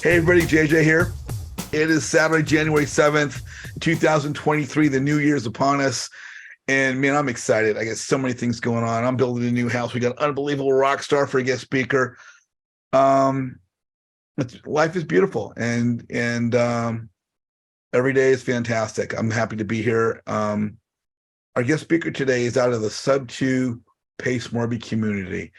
Hey everybody, JJ here. It is Saturday, January 7th, 2023. The new year's upon us. And man, I'm excited. I got so many things going on. I'm building a new house. We got an unbelievable rock star for a guest speaker. Life is beautiful and every day is fantastic. I'm happy to be here. Our guest speaker today is out of the Sub-2 Pace Morby community.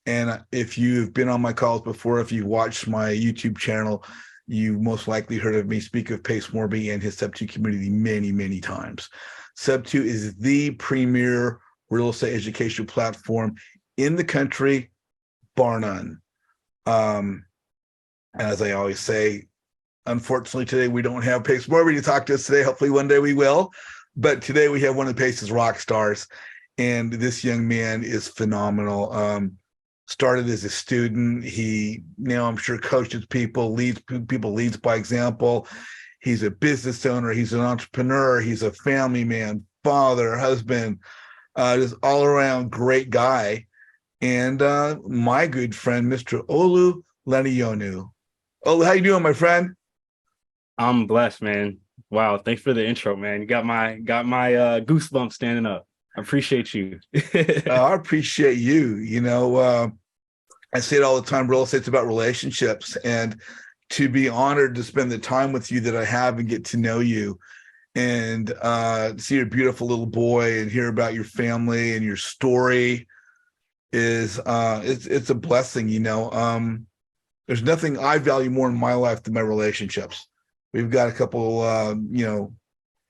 And if you've been on my calls before, if you watched my YouTube channel, you most likely heard of me speak of Pace Morby and his Sub-2 community many, many times. Sub-2 is the premier real estate education platform in the country, bar none. And as I always say, unfortunately, today we don't have Pace Morby to talk to us today. Hopefully one day we will. But today we have one of Pace's rock stars. And this young man is phenomenal. Started as a student. He now, I'm sure, coaches people, leads by example. He's a business owner. He's an entrepreneur. He's a family man, father, husband, just all around great guy. And my good friend, Mr. Olu Laniyonu. Olu, how you doing, my friend? I'm blessed, man. Wow, thanks for the intro, man. You got my goosebumps standing up. I appreciate you. I appreciate you. You know, I say it all the time, real estate's about relationships, and to be honored to spend the time with you that I have and get to know you and see your beautiful little boy and hear about your family and your story is it's a blessing. You know, there's nothing I value more in my life than my relationships. We've got a couple you know,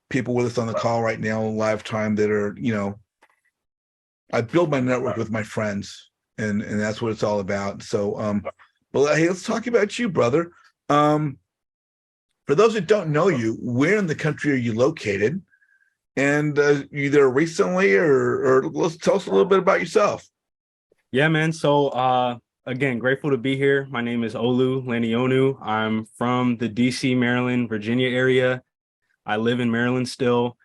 people with us on the call right now in live time that are, you know, I build my network with my friends, and that's what it's all about. So but hey, let's talk about you, brother. For those that don't know you, where in the country are you located? And you there recently, or let's tell us a little bit about yourself. Yeah, man. So again, grateful to be here. My name is Olu Laniyonu. I'm from the DC, Maryland, Virginia area. I live in Maryland still.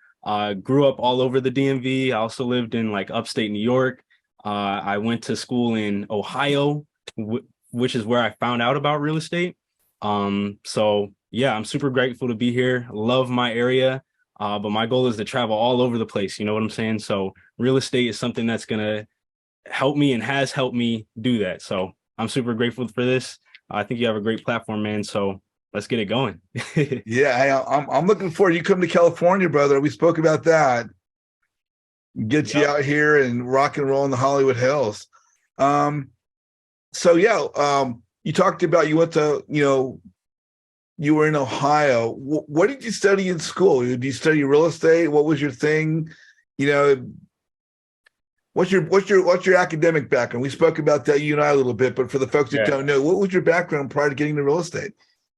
Grew up all over the DMV. I also lived in like upstate New York. I went to school in Ohio, which is where I found out about real estate. So yeah, I'm super grateful to be here. Love my area. But my goal is to travel all over the place. You know what I'm saying? So real estate is something that's gonna help me and has helped me do that. So I'm super grateful for this. I think you have a great platform, man. So let's get it going. Yeah, I'm looking forward. You come to California, brother. We spoke about that. Get you out here and rock and roll in the Hollywood Hills. So yeah, you talked about you went to, you know, you were in Ohio. What did you study in school? Did you study real estate? What was your thing? You know, what's your academic background? We spoke about that, you and I, a little bit, but for the folks that don't know, what was your background prior to getting into real estate?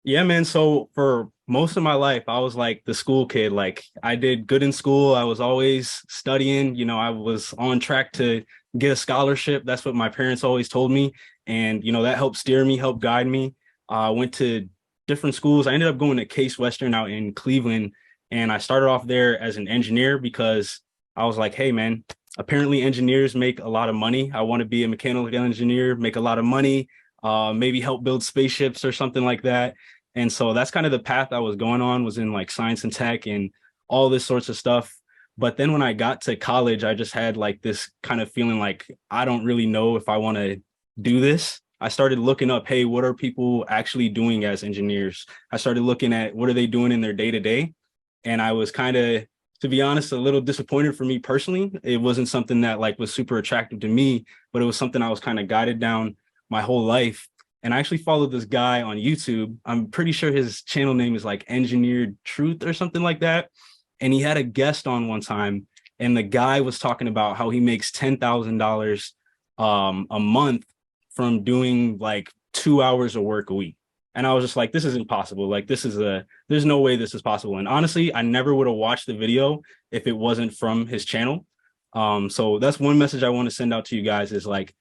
Yeah, man. So for most of my life, I was like the school kid. Like I did good in school. I was always studying. You know, I was on track to get a scholarship. That's what my parents always told me. And, you know, that helped steer me, helped guide me. I went to different schools. I ended up going to Case Western out in Cleveland. And I started off there as an engineer because I was like, hey, man, apparently engineers make a lot of money. I want to be a mechanical engineer, make a lot of money, maybe help build spaceships or something like that. And so that's kind of the path I was going on, was in like science and tech and all this sorts of stuff. But then when I got to college, I just had like this kind of feeling like I don't really know if I want to do this. I started looking up, hey, what are people actually doing as engineers? I started looking at what are they doing in their day to day. And I was kind of, to be honest, a little disappointed for me personally. It wasn't something that like was super attractive to me, but it was something I was kind of guided down my whole life. And I actually followed this guy on YouTube. I'm pretty sure his channel name is like Engineered Truth or something like that. And he had a guest on one time, and the guy was talking about how he makes $10,000 a month from doing like 2 hours of work a week. And I was just like, this is impossible. Like, there's no way this is possible. And honestly, I never would have watched the video if it wasn't from his channel. So that's one message I want to send out to you guys is like,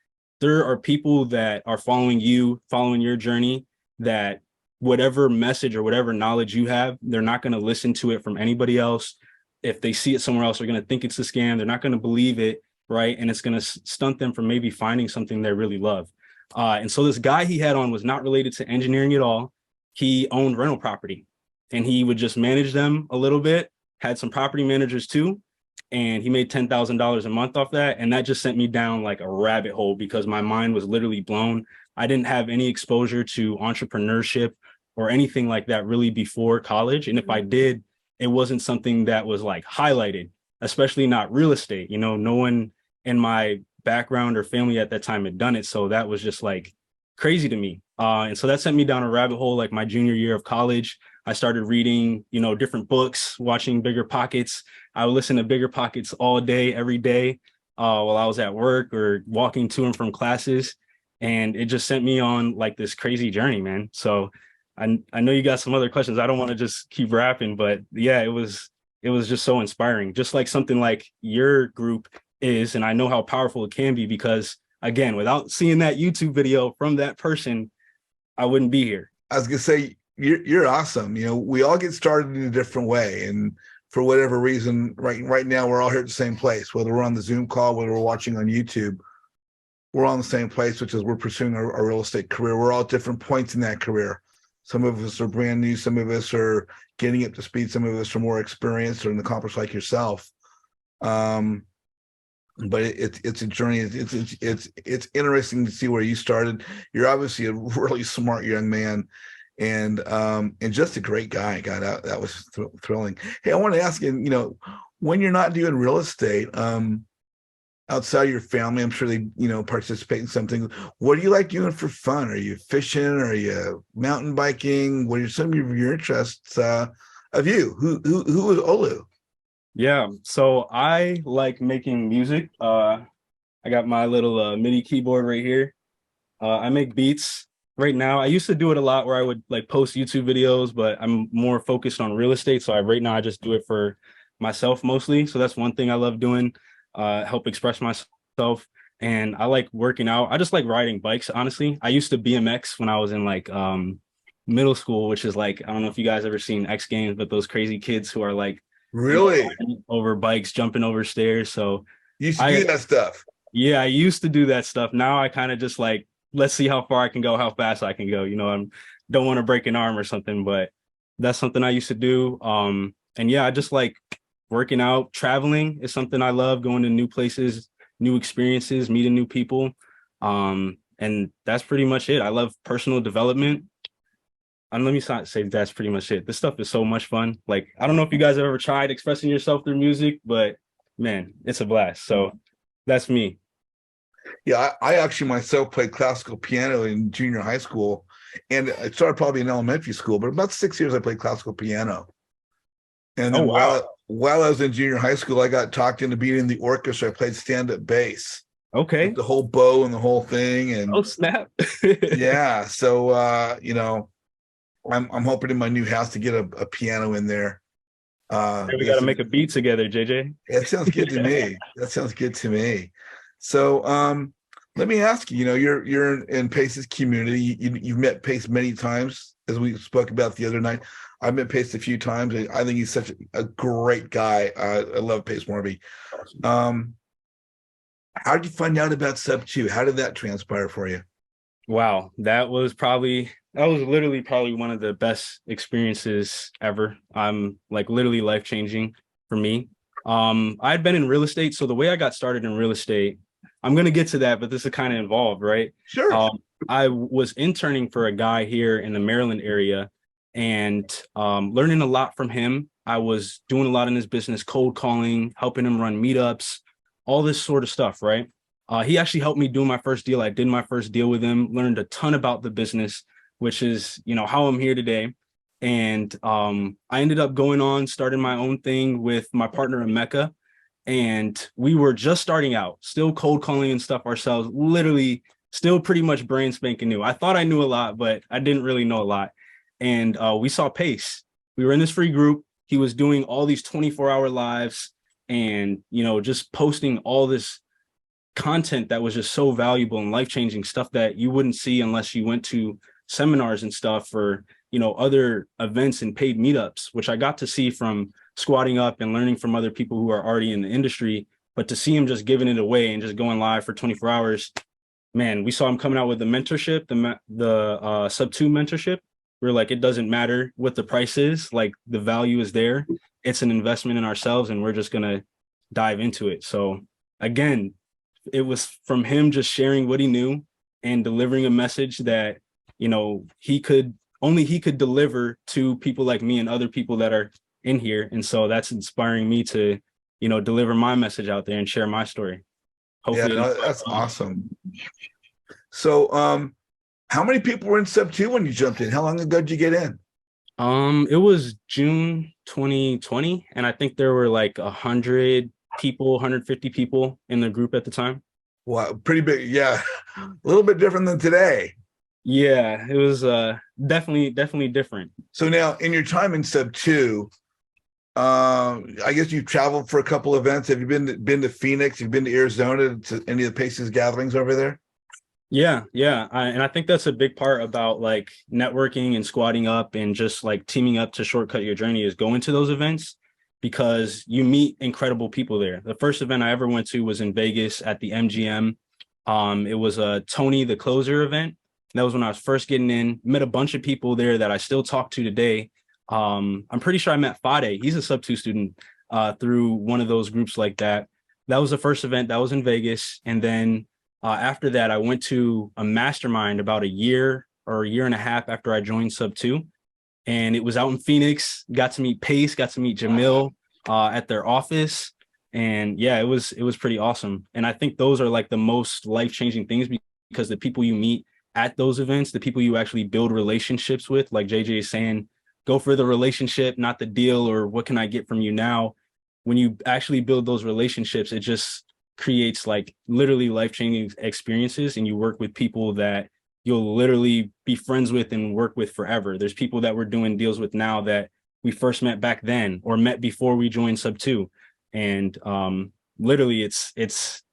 there are people that are following you, following your journey, that whatever message or whatever knowledge you have, they're not going to listen to it from anybody else. If they see it somewhere else, they're going to think it's a scam. They're not going to believe it, right? And it's going to stunt them from maybe finding something they really love. And so this guy he had on was not related to engineering at all. he owned rental property and he would just manage them a little bit, had some property managers too. And he made $10,000 a month off that. And that just sent me down like a rabbit hole because my mind was literally blown. I didn't have any exposure to entrepreneurship or anything like that really before college. And if I did, it wasn't something that was like highlighted, especially not real estate. You know, no one in my background or family at that time had done it. So that was just like crazy to me. And so that sent me down a rabbit hole like my junior year of college. I started reading, you know, different books, watching Bigger Pockets. I would listen to Bigger Pockets all day, every day, while I was at work or walking to and from classes. And it just sent me on like this crazy journey, man. So I know you got some other questions. I don't want to just keep rapping, but yeah, it was just so inspiring, just like something like your group is. And I know how powerful it can be because, again, without seeing that YouTube video from that person, I wouldn't be here. I was gonna say you're awesome. You know, we all get started in a different way, and for whatever reason, right now we're all here at the same place. Whether we're on the Zoom call, whether we're watching on YouTube, we're all in the same place, which is we're pursuing our real estate career. We're all at different points in that career. Some of us are brand new, some of us are getting up to speed, some of us are more experienced or accomplished like yourself. But it's a journey. It's interesting to see where you started. You're obviously a really smart young man, and just a great guy. God, that was thrilling. Hey, I want to ask you, you know, when you're not doing real estate, outside your family, I'm sure they, you know, participate in something. What do you like doing for fun? Are you fishing? Are you mountain biking? What are some of your interests of you? Who is Olu? Yeah, so I like making music. I got my little MIDI keyboard right here. I make beats right now. I used to do it a lot where I would like post YouTube videos, but I'm more focused on real estate. So right now I just do it for myself mostly. So that's one thing I love doing, help express myself. And I like working out. I just like riding bikes, honestly. I used to BMX when I was in like middle school, which is like, I don't know if you guys ever seen X Games, but those crazy kids who are like, Really? over bikes, jumping over stairs. So You used to do that stuff. yeah, I used to do that stuff. Now I kind of just like, let's see how far I can go, how fast I can go. You know, I'm don't want to break an arm or something, but that's something I used to do. And yeah, I just like working out, traveling is something I love, going to new places, new experiences, meeting new people. And that's pretty much it. I love personal development. And let me say that's pretty much it. This stuff is so much fun. Like, I don't know if you guys have ever tried expressing yourself through music, but man, it's a blast. So that's me. Yeah, I actually myself played classical piano in junior high school, and it started probably in elementary school, but about 6 years I played classical piano. And Oh, then wow. while I was in junior high school, I got talked into being in the orchestra. I played stand-up bass with Okay. the whole bow and the whole thing. Oh, And snap. yeah, so you know, I'm hoping in my new house to get a piano in there. We got to Because make a beat together, JJ. it sounds good to me. That sounds good to me. So let me ask you, you know, you're in Pace's community. You've met Pace many times, as we spoke about the other night. I've met Pace a few times. I think he's such a great guy. I love Pace Morby. Um, how did you find out about Sub 2? How did that transpire for you? Wow, that was literally probably one of the best experiences ever. I'm like literally life-changing for me. I'd been in real estate, so the way I got started in real estate, I'm gonna get to that, but this is kind of involved, right? Sure. I was interning for a guy here in the Maryland area and learning a lot from him. I was doing a lot in his business, cold calling, helping him run meetups, all this sort of stuff, right? He actually helped me do my first deal. I did my first deal with him, learned a ton about the business, which is, you know, how I'm here today. And I ended up going on, starting my own thing with my partner in Mecca. And we were just starting out, still cold calling and stuff ourselves, literally still pretty much brand spanking new. I thought I knew a lot, but I didn't really know a lot. And we saw Pace. We were in this free group. He was doing all these 24-hour lives and, you know, just posting all this content that was just so valuable and life-changing, stuff that you wouldn't see unless you went to seminars and stuff or, you know, other events and paid meetups, which I got to see from squatting up and learning from other people who are already in the industry. But to see him just giving it away and just going live for 24 hours, man, we saw him coming out with the mentorship, the Sub 2 mentorship. we're like, it doesn't matter what the price is, like the value is there. It's an investment in ourselves, and we're just gonna dive into it. So again, it was from him just sharing what he knew and delivering a message that, he could deliver to people like me and other people that are in here. And so that's inspiring me to, deliver my message out there and share my story. Yeah, Hopefully, no, that's awesome. So, how many people were in sub two when you jumped in? How long ago did you get in? it was June 2020, and I think there were like 150 people in the group at the time. Wow, pretty big. Yeah, a little bit different than today. Yeah, it was definitely different. So now, in your time in sub two, I guess you've traveled for a couple events. Have you been to Phoenix? You've been to Arizona to any of the Paces gatherings over there? Yeah. And I think that's a big part about like networking and squatting up and just like teaming up to shortcut your journey is going to those events because you meet incredible people there. The first event I ever went to was in Vegas at the MGM. It was a Tony the Closer event. That was when I was first getting in. Met a bunch of people there that I still talk to today. I'm pretty sure I met Fade. He's a sub two student through one of those groups like that. That was the first event. That was in Vegas, and then after that, I went to a mastermind about a year or a year and a half after I joined Sub 2. And it was out in Phoenix. Got to meet Pace, got to meet Jamil at their office. And yeah, it was pretty awesome. And I think those are like the most life-changing things because the people you meet at those events, the people you actually build relationships with, like JJ is saying, go for the relationship, not the deal, or what can I get from you now? When you actually build those relationships, it just creates like literally life-changing experiences, and you work with people that you'll literally be friends with and work with forever. There's people that we're doing deals with now that we first met back then or met before we joined Sub 2. And literally it's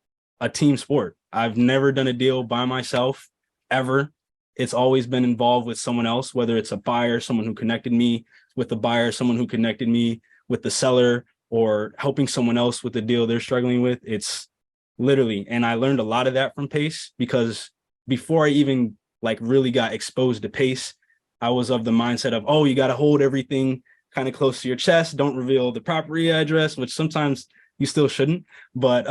a team sport. I've never done a deal by myself ever. It's always been involved with someone else, whether it's a buyer, someone who connected me with the buyer, someone who connected me with the seller, or helping someone else with the deal they're struggling with. It's literally, and I learned a lot of that from Pace because before I even like really got exposed to Pace, I was of the mindset of, oh, you got to hold everything kind of close to your chest. Don't reveal the property address, which sometimes you still shouldn't. But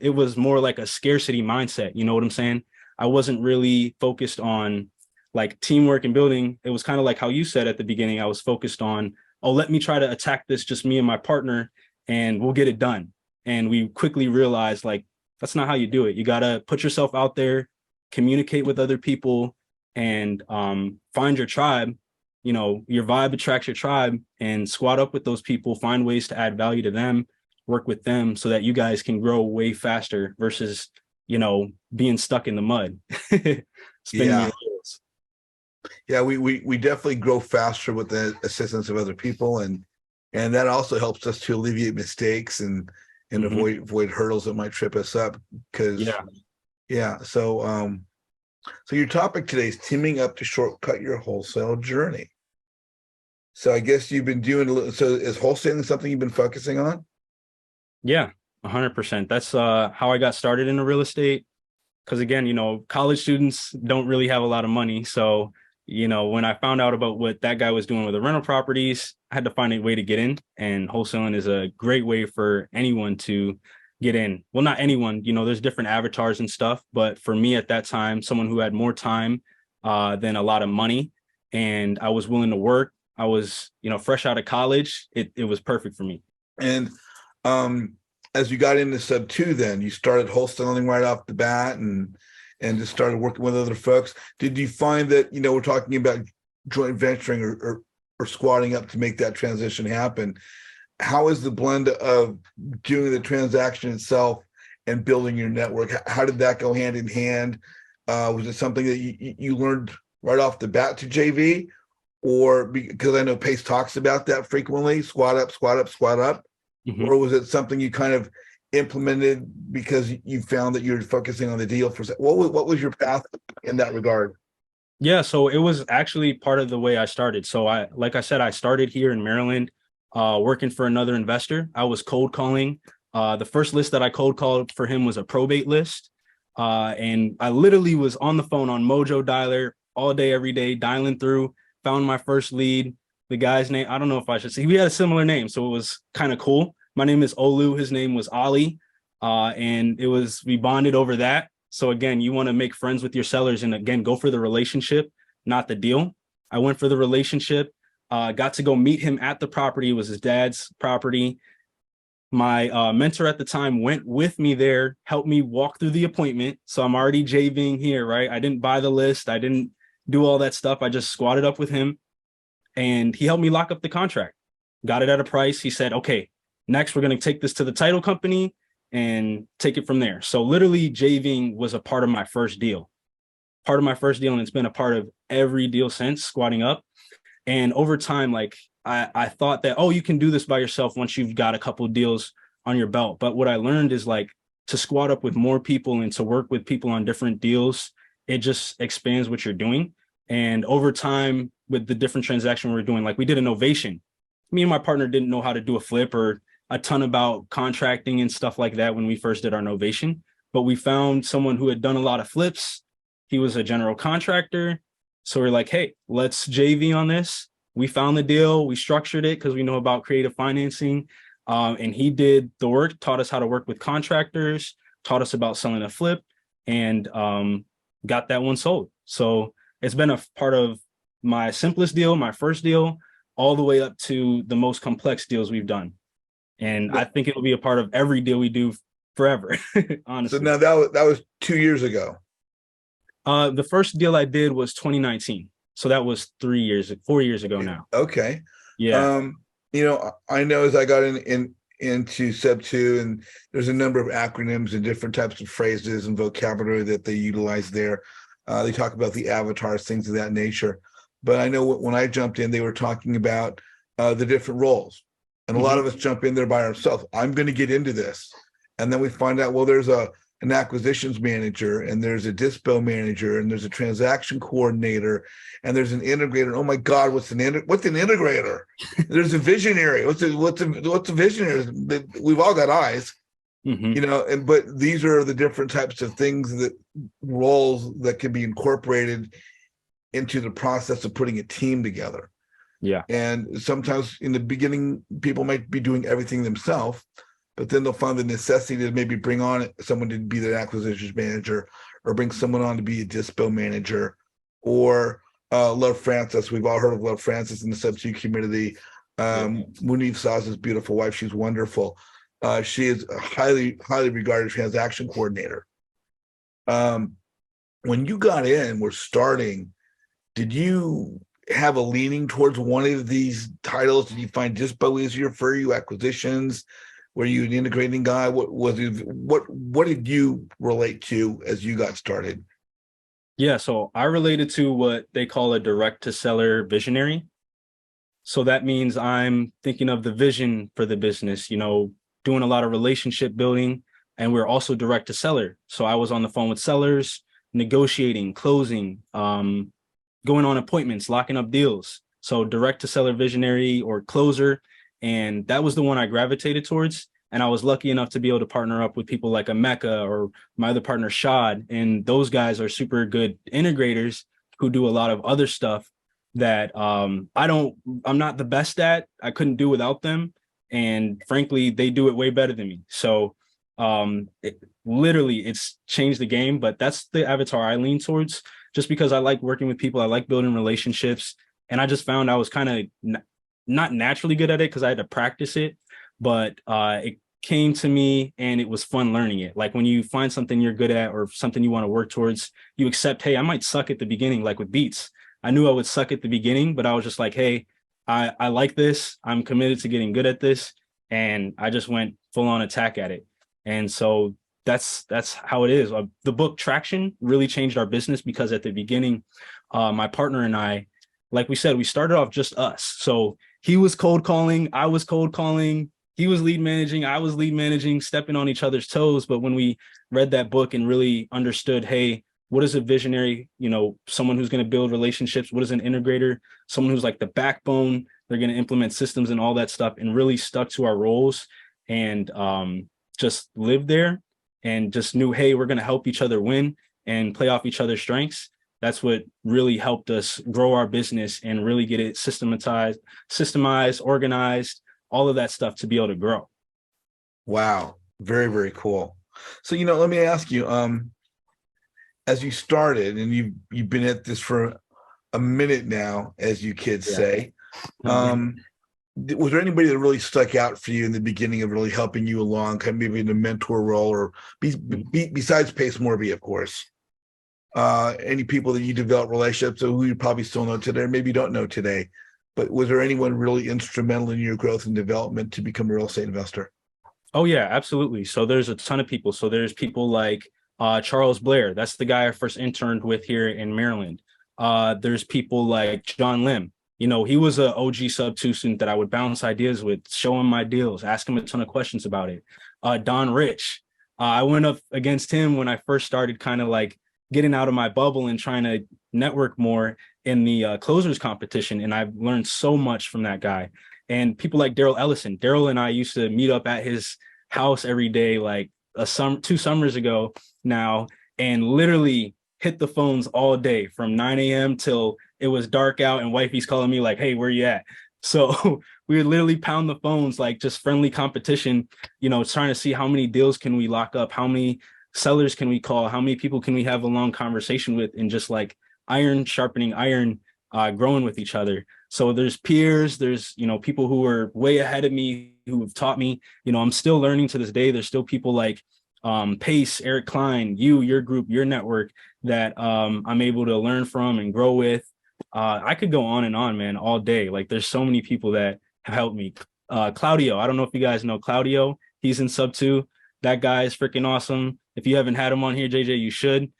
it was more like a scarcity mindset. You know what I'm saying? I wasn't really focused on like teamwork and building. It was kind of like how you said at the beginning, I was focused on, oh, let me try to attack this, just me and my partner, and we'll get it done. And we quickly realized like, that's not how you do it. You got to put yourself out there, communicate with other people, and find your tribe. Your vibe attracts your tribe, and squat up with those people, find ways to add value to them, work with them so that you guys can grow way faster versus, being stuck in the mud, spinning Yeah. your wheels. Yeah, we definitely grow faster with the assistance of other people, and that also helps us to alleviate mistakes and Mm-hmm. avoid hurdles that might trip us up. Because Yeah. yeah, so your topic today is teaming up to shortcut your wholesale journey. So I guess you've been doing a little. So is wholesaling something you've been focusing on? Yeah, 100%. That's how I got started in the real estate. Because again, college students don't really have a lot of money. So, when I found out about what that guy was doing with the rental properties, I had to find a way to get in. And wholesaling is a great way for anyone to get in. Well, not anyone, there's different avatars and stuff. But for me at that time, someone who had more time than a lot of money, and I was willing to work. I was, fresh out of college. It was perfect for me. And um, as you got into sub two, then you started wholesaling right off the bat, and just started working with other folks. Did you find that we're talking about joint venturing or squatting up to make that transition happen? How is the blend of doing the transaction itself and building your network? How did that go hand in hand? Was it something that you learned right off the bat to JV, or because I know Pace talks about that frequently, squat up, squat up, squat up, Mhm. or was it something you kind of implemented because you found that you're focusing on the deal for what was your path in that regard? Yeah, so it was actually part of the way I started. So like I said, I started here in Maryland, working for another investor. I was cold calling. The first list that I cold called for him was a probate list. And I literally was on the phone on Mojo Dialer all day, every day, dialing through, found my first lead. The guy's name, I don't know if I should say, we had a similar name, so it was kind of cool. My name is Olu. His name was Ali. And we bonded over that. So again, you want to make friends with your sellers and again, go for the relationship, not the deal. I went for the relationship, got to go meet him at the property. It was his dad's property. My mentor at the time went with me there, helped me walk through the appointment. So I'm already JVing here, right? I didn't buy the list. I didn't do all that stuff. I just squatted up with him and he helped me lock up the contract. Got it at a price. He said, okay, next we're going to take this to the title company and take it from there. So literally JVing was a part of my first deal. And it's been a part of every deal since, squatting up. And over time, like I thought that, oh, you can do this by yourself once you've got a couple of deals on your belt. But what I learned is like to squat up with more people and to work with people on different deals, it just expands what you're doing. And over time, with the different transactions we're doing, like we did a novation. Me and my partner didn't know how to do a flip or a ton about contracting and stuff like that when we first did our novation. But we found someone who had done a lot of flips. He was a general contractor. So we're like, hey, let's JV on this. We found the deal. We structured it because we know about creative financing. And he did the work, taught us how to work with contractors, taught us about selling a flip, and got that one sold. So it's been a part of my simplest deal, my first deal, all the way up to the most complex deals we've done. And I think it'll be a part of every deal we do forever, honestly. So now that was 2 years ago. The first deal I did was 2019. So that was 4 years ago now. Okay. Yeah. I know as I got into Sub 2, and there's a number of acronyms and different types of phrases and vocabulary that they utilize there. They talk about the avatars, things of that nature. But I know when I jumped in, they were talking about the different roles. And a lot of us jump in there by ourselves. I'm going to get into this. And then we find out, well, there's an acquisitions manager, and there's a dispo manager, and there's a transaction coordinator, and there's an integrator. Oh my God, what's an integrator? There's a visionary. What's a visionary? We've all got eyes, but these are the different types of things, that roles that can be incorporated into the process of putting a team together. Yeah. And sometimes in the beginning, people might be doing everything themselves, but then they'll find the necessity to maybe bring on someone to be their acquisitions manager, or bring someone on to be a dispo manager, or Love Francis. We've all heard of Love Francis in the Sub 2 community. Munif Saz's beautiful wife. She's wonderful. She is a highly, highly regarded transaction coordinator. When you got in, we're starting, did you have a leaning towards one of these titles? Did you find dispo easier for you? Acquisitions? Were you an integrating guy? What did you relate to as you got started? Yeah, so I related to what they call a direct to seller visionary. So that means I'm thinking of the vision for the business, doing a lot of relationship building, and we're also direct to seller. So I was on the phone with sellers, negotiating, closing, going on appointments, locking up deals. So direct to seller visionary or closer. And that was the one I gravitated towards. And I was lucky enough to be able to partner up with people like Emeka or my other partner, Shad. And those guys are super good integrators who do a lot of other stuff that I'm not the best at. I couldn't do without them. And frankly, they do it way better than me. So it's changed the game, but that's the avatar I lean towards, just because I like working with people. I like building relationships. And I just found I was kind of not naturally good at it because I had to practice it, but it came to me and it was fun learning it. Like when you find something you're good at or something you want to work towards, you accept, hey, I might suck at the beginning, like with beats. I knew I would suck at the beginning, but I was just like, hey, I like this. I'm committed to getting good at this. And I just went full on attack at it. And so that's how it is. The book Traction really changed our business because at the beginning, my partner and I, like we said, we started off just us. So he was cold calling, I was cold calling, he was lead managing, I was lead managing, stepping on each other's toes. But when we read that book and really understood, hey, what is a visionary? Someone who's going to build relationships. What is an integrator? Someone who's like the backbone. They're going to implement systems and all that stuff, and really stuck to our roles and just lived there and just knew, hey, we're going to help each other win and play off each other's strengths. That's what really helped us grow our business and really get it systemized, organized, all of that stuff to be able to grow. Wow. Very, very cool. So, let me ask you, as you started and you've been at this for a minute now, as you kids Yeah. say, was there anybody that really stuck out for you in the beginning of really helping you along, kind of maybe in a mentor role, or besides Pace Morby, of course? Any people that you developed relationships with who you probably still know today, or maybe you don't know today, but was there anyone really instrumental in your growth and development to become a real estate investor? Oh yeah, absolutely. So there's a ton of people. So there's people like Charles Blair. That's the guy I first interned with here in Maryland. There's people like John Lim. He was a OG sub two student that I would bounce ideas with, show him my deals, ask him a ton of questions about it. Don Rich. I went up against him when I first started kind of like getting out of my bubble and trying to network more in the closers competition. And I've learned so much from that guy. And people like Daryl Ellison. Daryl and I used to meet up at his house every day, like 2 summers ago now, and literally hit the phones all day from 9 a.m. till it was dark out and wifey's calling me like, hey, where you at? So we would literally pound the phones, like just friendly competition, trying to see how many deals can we lock up, how many sellers can we call, how many people can we have a long conversation with, and just like iron sharpening iron, growing with each other. So there's peers, there's, people who are way ahead of me who have taught me, I'm still learning to this day. There's still people like Pace, Eric Klein, your group, your network that I'm able to learn from and grow with. I could go on and on, man, all day. Like there's so many people that have helped me. Claudio, I don't know if you guys know Claudio. He's in sub 2. That guy is freaking awesome. If you haven't had him on here, JJ, you should.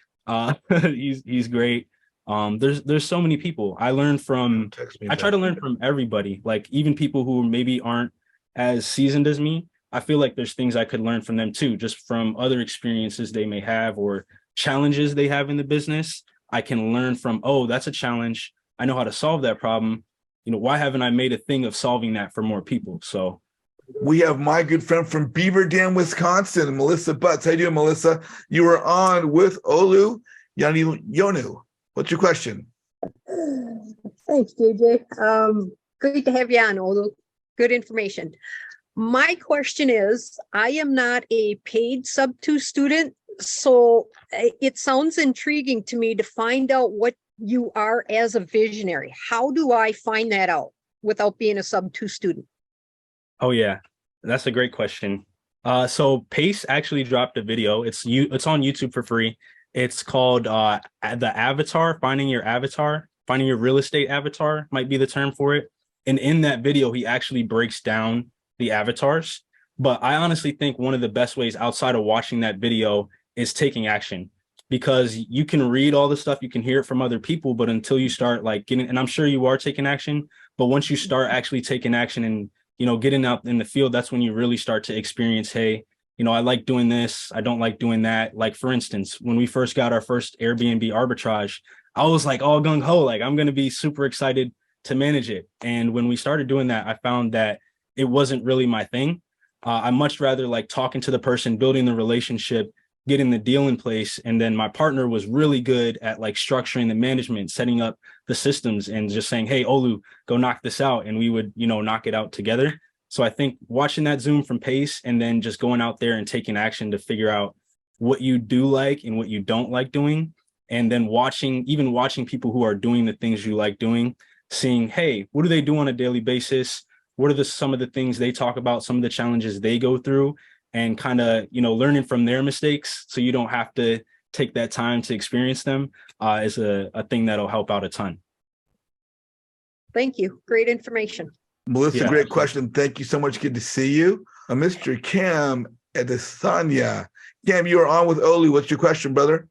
He's great. There's so many people I learn from. I try to learn from everybody, like even people who maybe aren't as seasoned as me. I feel like there's things I could learn from them too, just from other experiences they may have or challenges they have in the business. I can learn from, oh, that's a challenge. I know how to solve that problem. Why haven't I made a thing of solving that for more people? So we have my good friend from Beaver Dam, Wisconsin, Melissa Butts. How you doing, Melissa? You were on with Olu Laniyonu. What's your question? Thanks, JJ. Great to have you on, Olu. Good information. My question is, I am not a paid sub 2 student, so it sounds intriguing to me to find out what you are as a visionary. How do I find that out without being a sub 2 student? Oh yeah, that's a great question. So Pace actually dropped a video. It's on YouTube for free. It's called the Avatar, finding your real estate avatar might be the term for it. And in that video, he actually breaks down the avatars. But I honestly think one of the best ways outside of watching that video is taking action, because you can read all the stuff, you can hear it from other people, but until you start like getting, and I'm sure you are taking action, but once you start actually taking action and getting out in the field, that's when you really start to experience, hey, I like doing this, I don't like doing that. Like for instance, when we first got our first Airbnb arbitrage, I was like all gung-ho, like I'm going to be super excited to manage it. And when we started doing that, I found that it wasn't really my thing. I much rather like talking to the person, building the relationship, getting the deal in place. And then my partner was really good at like structuring the management, setting up the systems and just saying, hey, Olu, go knock this out. And we would, knock it out together. So I think watching that Zoom from Pace and then just going out there and taking action to figure out what you do like and what you don't like doing. And then watching people who are doing the things you like doing, seeing, hey, what do they do on a daily basis? What are some of the things they talk about, some of the challenges they go through, and kind of, learning from their mistakes so you don't have to take that time to experience them is a thing that'll help out a ton. Thank you. Great information. Melissa, Yeah. Great question. Thank you so much. Good to see you. Mr. Cam Adesanya. Cam, you are on with Olu. What's your question, brother?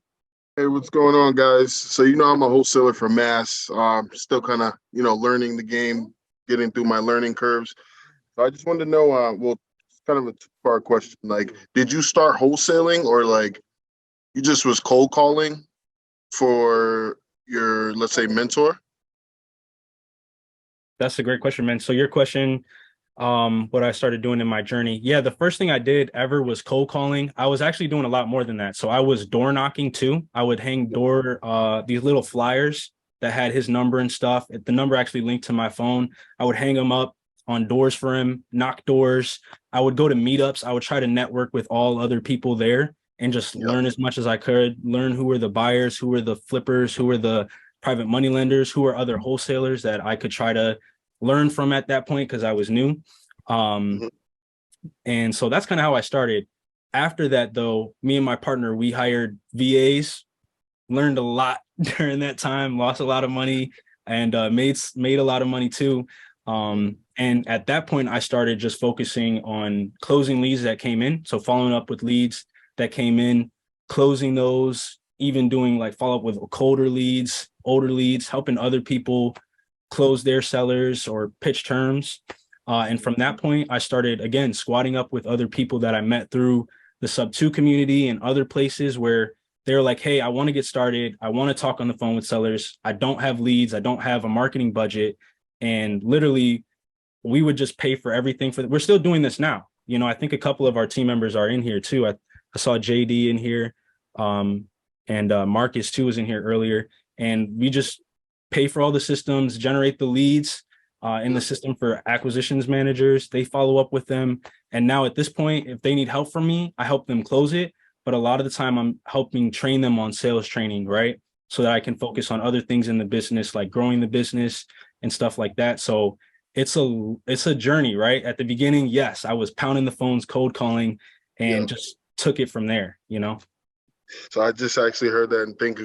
Hey, what's going on, guys? So, I'm a wholesaler for Mass. Still kind of, learning the game, getting through my learning curves. So I just wanted to know, well, it's kind of a two-part question. Like, did you start wholesaling, or like you just was cold calling for your, let's say, mentor? That's a great question, man. So your question, what I started doing in my journey. Yeah, the first thing I did ever was cold calling. I was actually doing a lot more than that. So I was door knocking too. I would hang these little flyers that had his number and stuff. The number actually linked to my phone. I would hang them up on doors for him, knock doors. I would go to meetups. I would try to network with all other people there and just learn as much as I could, learn who were the buyers, who were the flippers, who were the private money lenders, who were other wholesalers that I could try to learn from at that point because I was new. Mhm. And so that's kind of how I started. After that, though, me and my partner, we hired VAs, learned a lot during that time, lost a lot of money, and made a lot of money too. And at that point, I started just focusing on closing leads that came in. So following up with leads that came in, closing those, even doing like follow up with older leads, helping other people close their sellers or pitch terms. And from that point, I started again squatting up with other people that I met through the sub two community and other places where they're like, hey, I want to get started. I want to talk on the phone with sellers. I don't have leads. I don't have a marketing budget. And literally, we would just pay for everything we're still doing this now. You know, I think a couple of our team members are in here too. I saw JD in here, and Marcus too was in here earlier. And we just pay for all the systems, generate the leads in the system for acquisitions managers. They follow up with them. And now at this point, if they need help from me, I help them close it. But a lot of the time I'm helping train them on sales training, right? So that I can focus on other things in the business, like growing the business and stuff like that. So it's a journey, right? At the beginning, yes, I was pounding the phones, cold calling, and just took it from there, you know? So I just actually heard that in Think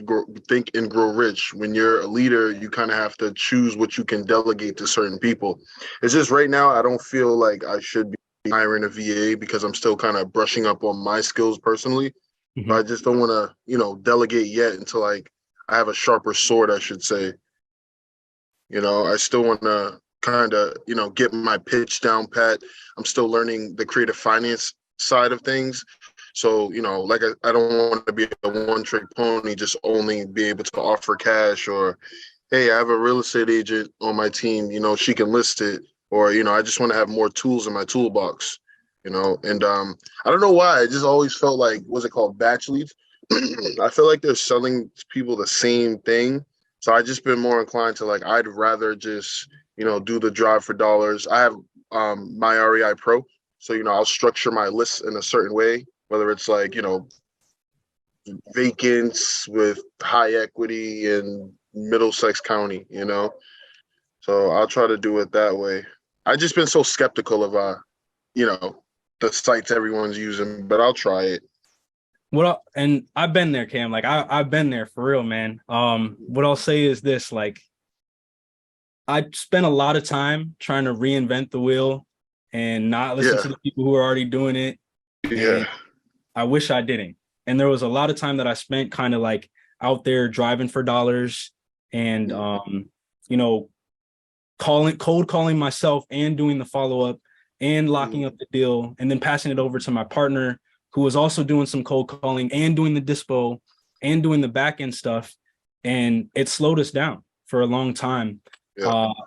and Grow Rich. When you're a leader, you kind of have to choose what you can delegate to certain people. It's just right now, I don't feel like I should be hiring a VA because I'm still kind of brushing up on my skills personally. Mhm. But I just don't want to, delegate yet until like I have a sharper sword, I should say. I still want to kind of, get my pitch down pat. I'm still learning the creative finance side of things. So, like I don't want to be a one-trick pony, just only be able to offer cash or, hey, I have a real estate agent on my team, she can list it. Or, I just want to have more tools in my toolbox, and I don't know why. I just always felt like, what's it called, batch leads? I feel like they're selling people the same thing. So I just been more inclined to like, I'd rather just, do the drive for dollars. I have my REI Pro. So, I'll structure my lists in a certain way, whether it's like, vacants with high equity in Middlesex County, So I'll try to do it that way. I just been so skeptical of the sites everyone's using, but I'll try it. And I've been there, Cam. Like I've been there for real, man. What I'll say is this: like, I spent a lot of time trying to reinvent the wheel and not listen to the people who are already doing it. Yeah. And I wish I didn't. And there was a lot of time that I spent kind of like out there driving for dollars and cold calling myself and doing the follow-up and locking up the deal and then passing it over to my partner who was also doing some cold calling and doing the dispo and doing the back end stuff. And it slowed us down for a long time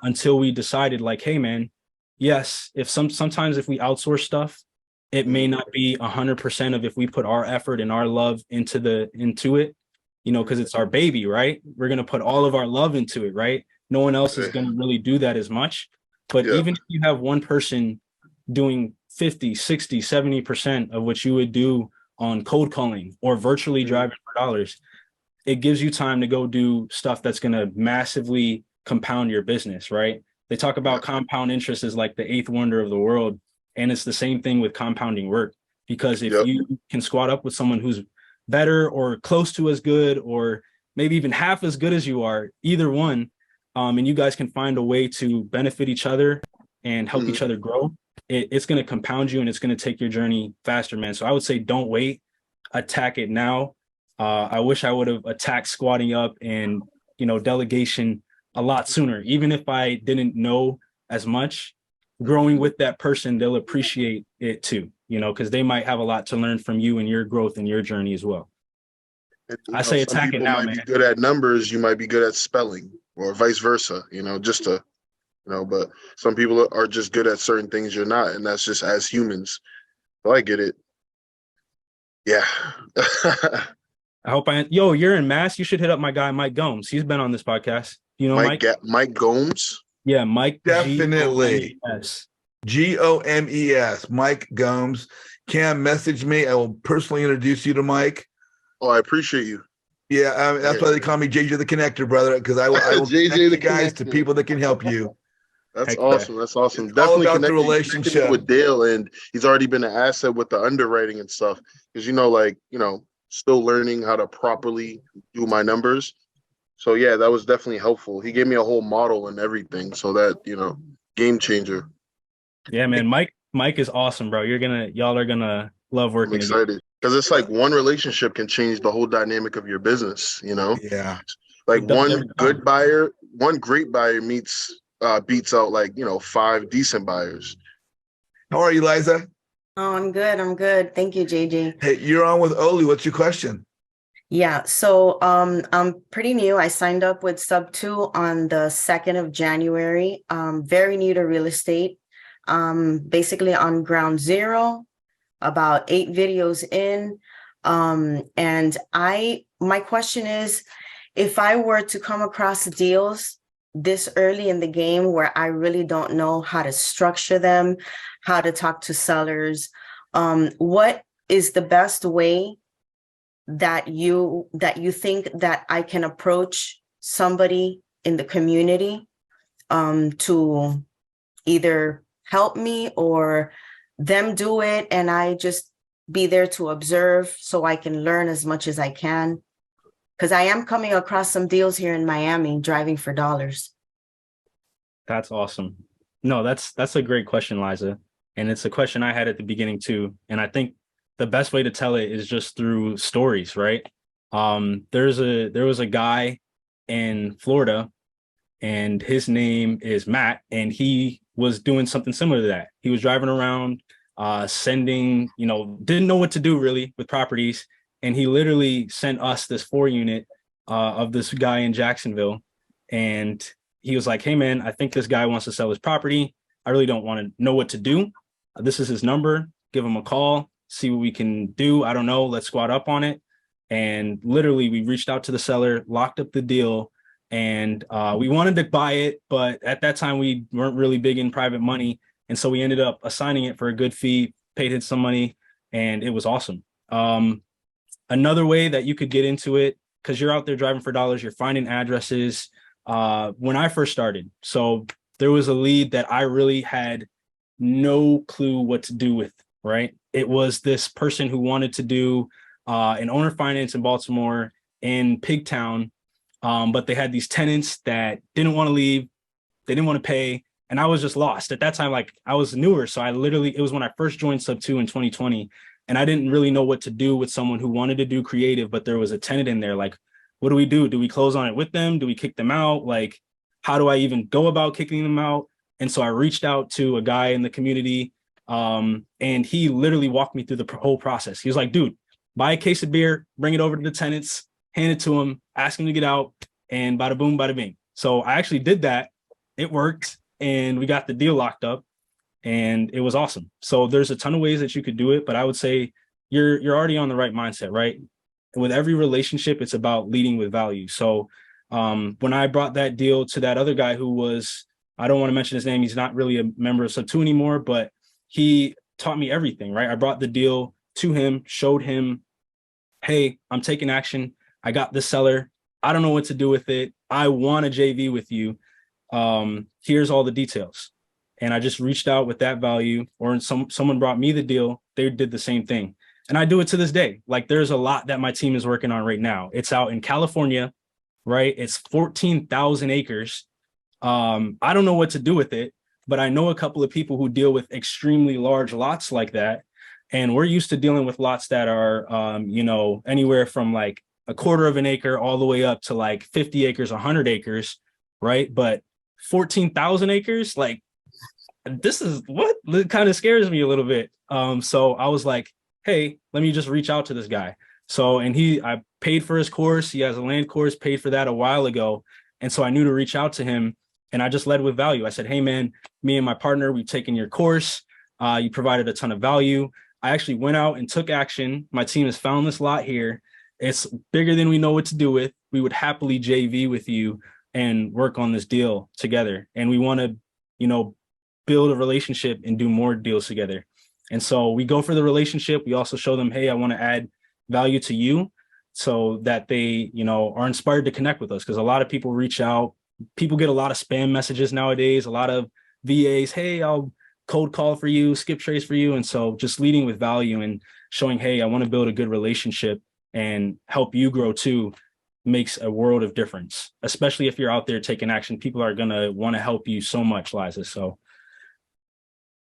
until we decided like, hey man, yes, sometimes if we outsource stuff, it may not be 100% of if we put our effort and our love into it, because it's our baby, right? We're going to put all of our love into it, right? No one else is going to really do that as much. But even if you have one person doing 50, 60, 70% of what you would do on cold calling or virtually driving for dollars, it gives you time to go do stuff that's going to massively compound your business, right? They talk about compound interest as like the eighth wonder of the world. And it's the same thing with compounding work, because if you can squat up with someone who's better or close to as good, or maybe even half as good as you are, either one, and you guys can find a way to benefit each other and help each other grow, it's going to compound you and it's going to take your journey faster, man. So I would say don't wait, attack it now. I wish I would have attacked squatting up and, delegation a lot sooner. Even if I didn't know as much, growing with that person, they'll appreciate it too, because they might have a lot to learn from you and your growth and your journey as well. I say some attack it people now, might man. be good at numbers, you might be good at spelling, or vice versa, just to but some people are just good at certain things you're not, and that's just as humans. So I get it. Yeah. I hope you're in Mass. You should hit up my guy, Mike Gomes. He's been on this podcast. You know, Mike Gomes. Yeah, Mike. Definitely. Gomes. Mike Gomes. Cam, message me. I will personally introduce you to Mike. Oh, I appreciate you. Yeah, that's why they call me JJ the Connector, brother, because I will JJ connect the you guys to Connector. people that can help you. That's awesome. That's awesome. It's Definitely all about the connecting relationship with Dale, and he's already been an asset with the underwriting and stuff. Because still learning how to properly do my numbers. So yeah, that was definitely helpful. He gave me a whole model and everything. So that game changer. Yeah, man. Mike is awesome, bro. Y'all are gonna love working. I'm excited because it's like one relationship can change the whole dynamic of your business. Yeah. Like one great buyer beats out 5 decent buyers. How are you, Liza? Oh, I'm good. Thank you, JJ. Hey, you're on with Olu. What's your question? Yeah, so I'm pretty new. I signed up with Sub 2 on the 2nd of January. Very new to real estate. Basically on ground zero, about 8 videos in. And my question is, if I were to come across deals this early in the game where I really don't know how to structure them, how to talk to sellers, what is the best way that you think that I can approach somebody in the community to either help me or them do it and I just be there to observe so I can learn as much as I can? Because I am coming across some deals here in Miami, driving for dollars. That's awesome. No, that's a great question, Liza. And it's a question I had at the beginning too. And I think the best way to tell it is just through stories, right? There was a guy in Florida and his name is Matt, and he was doing something similar to that. He was driving around, sending, didn't know what to do really with properties. And he literally sent us this 4-unit of this guy in Jacksonville. And he was like, hey, man, I think this guy wants to sell his property. I really don't want to know what to do. This is his number. Give him a call, see what we can do. I don't know. Let's squat up on it. And literally, we reached out to the seller, locked up the deal, and we wanted to buy it. But at that time, we weren't really big in private money. And so we ended up assigning it for a good fee, paid him some money, and it was awesome. Another way that you could get into it, because you're out there driving for dollars, you're finding addresses. When I first started, so there was a lead that I really had no clue what to do with, right? It was this person who wanted to do an owner finance in Baltimore in Pigtown, but they had these tenants that didn't want to leave. They didn't want to pay. And I was just lost. At that time, like I was newer. So it was when I first joined Sub 2 in 2020. And I didn't really know what to do with someone who wanted to do creative, but there was a tenant in there. Like, what do we do? Do we close on it with them? Do we kick them out? Like, how do I even go about kicking them out? And so I reached out to a guy in the community, and he literally walked me through the whole process. He was like, dude, buy a case of beer, bring it over to the tenants, hand it to him, ask him to get out, and bada boom, bada bing. So I actually did that. It worked, and we got the deal locked up. And it was awesome. So there's a ton of ways that you could do it, but I would say you're already on the right mindset, right? With every relationship, it's about leading with value. So when I brought that deal to that other guy who was, I don't want to mention his name, he's not really a member of Sub 2 anymore, but he taught me everything, right? I brought the deal to him, showed him, hey, I'm taking action. I got this seller. I don't know what to do with it. I want a JV with you. Here's all the details. And I just reached out with that value, or someone brought me the deal. They did the same thing. And I do it to this day. Like there's a lot that my team is working on right now. It's out in California, right? It's 14,000 acres. I don't know what to do with it, but I know a couple of people who deal with extremely large lots like that. And we're used to dealing with lots that are, anywhere from like a quarter of an acre all the way up to like 50 acres, 100 acres, right? But 14,000 acres, like, this is what kind of scares me a little bit. So I was like, hey, let me just reach out to this guy. So, and I paid for his course. He has a land course, paid for that a while ago. And so I knew to reach out to him. And I just led with value. I said, hey, man, me and my partner, we've taken your course. You provided a ton of value. I actually went out and took action. My team has found this lot here. It's bigger than we know what to do with. We would happily JV with you and work on this deal together. And we want to, build a relationship and do more deals together. And so we go for the relationship. We also show them, hey, I want to add value to you so that they, are inspired to connect with us. Because a lot of people reach out. People get a lot of spam messages nowadays, a lot of VAs, hey, I'll cold call for you, skip trace for you. And so just leading with value and showing, hey, I want to build a good relationship and help you grow too makes a world of difference, especially if you're out there taking action. People are going to want to help you so much, Liza. So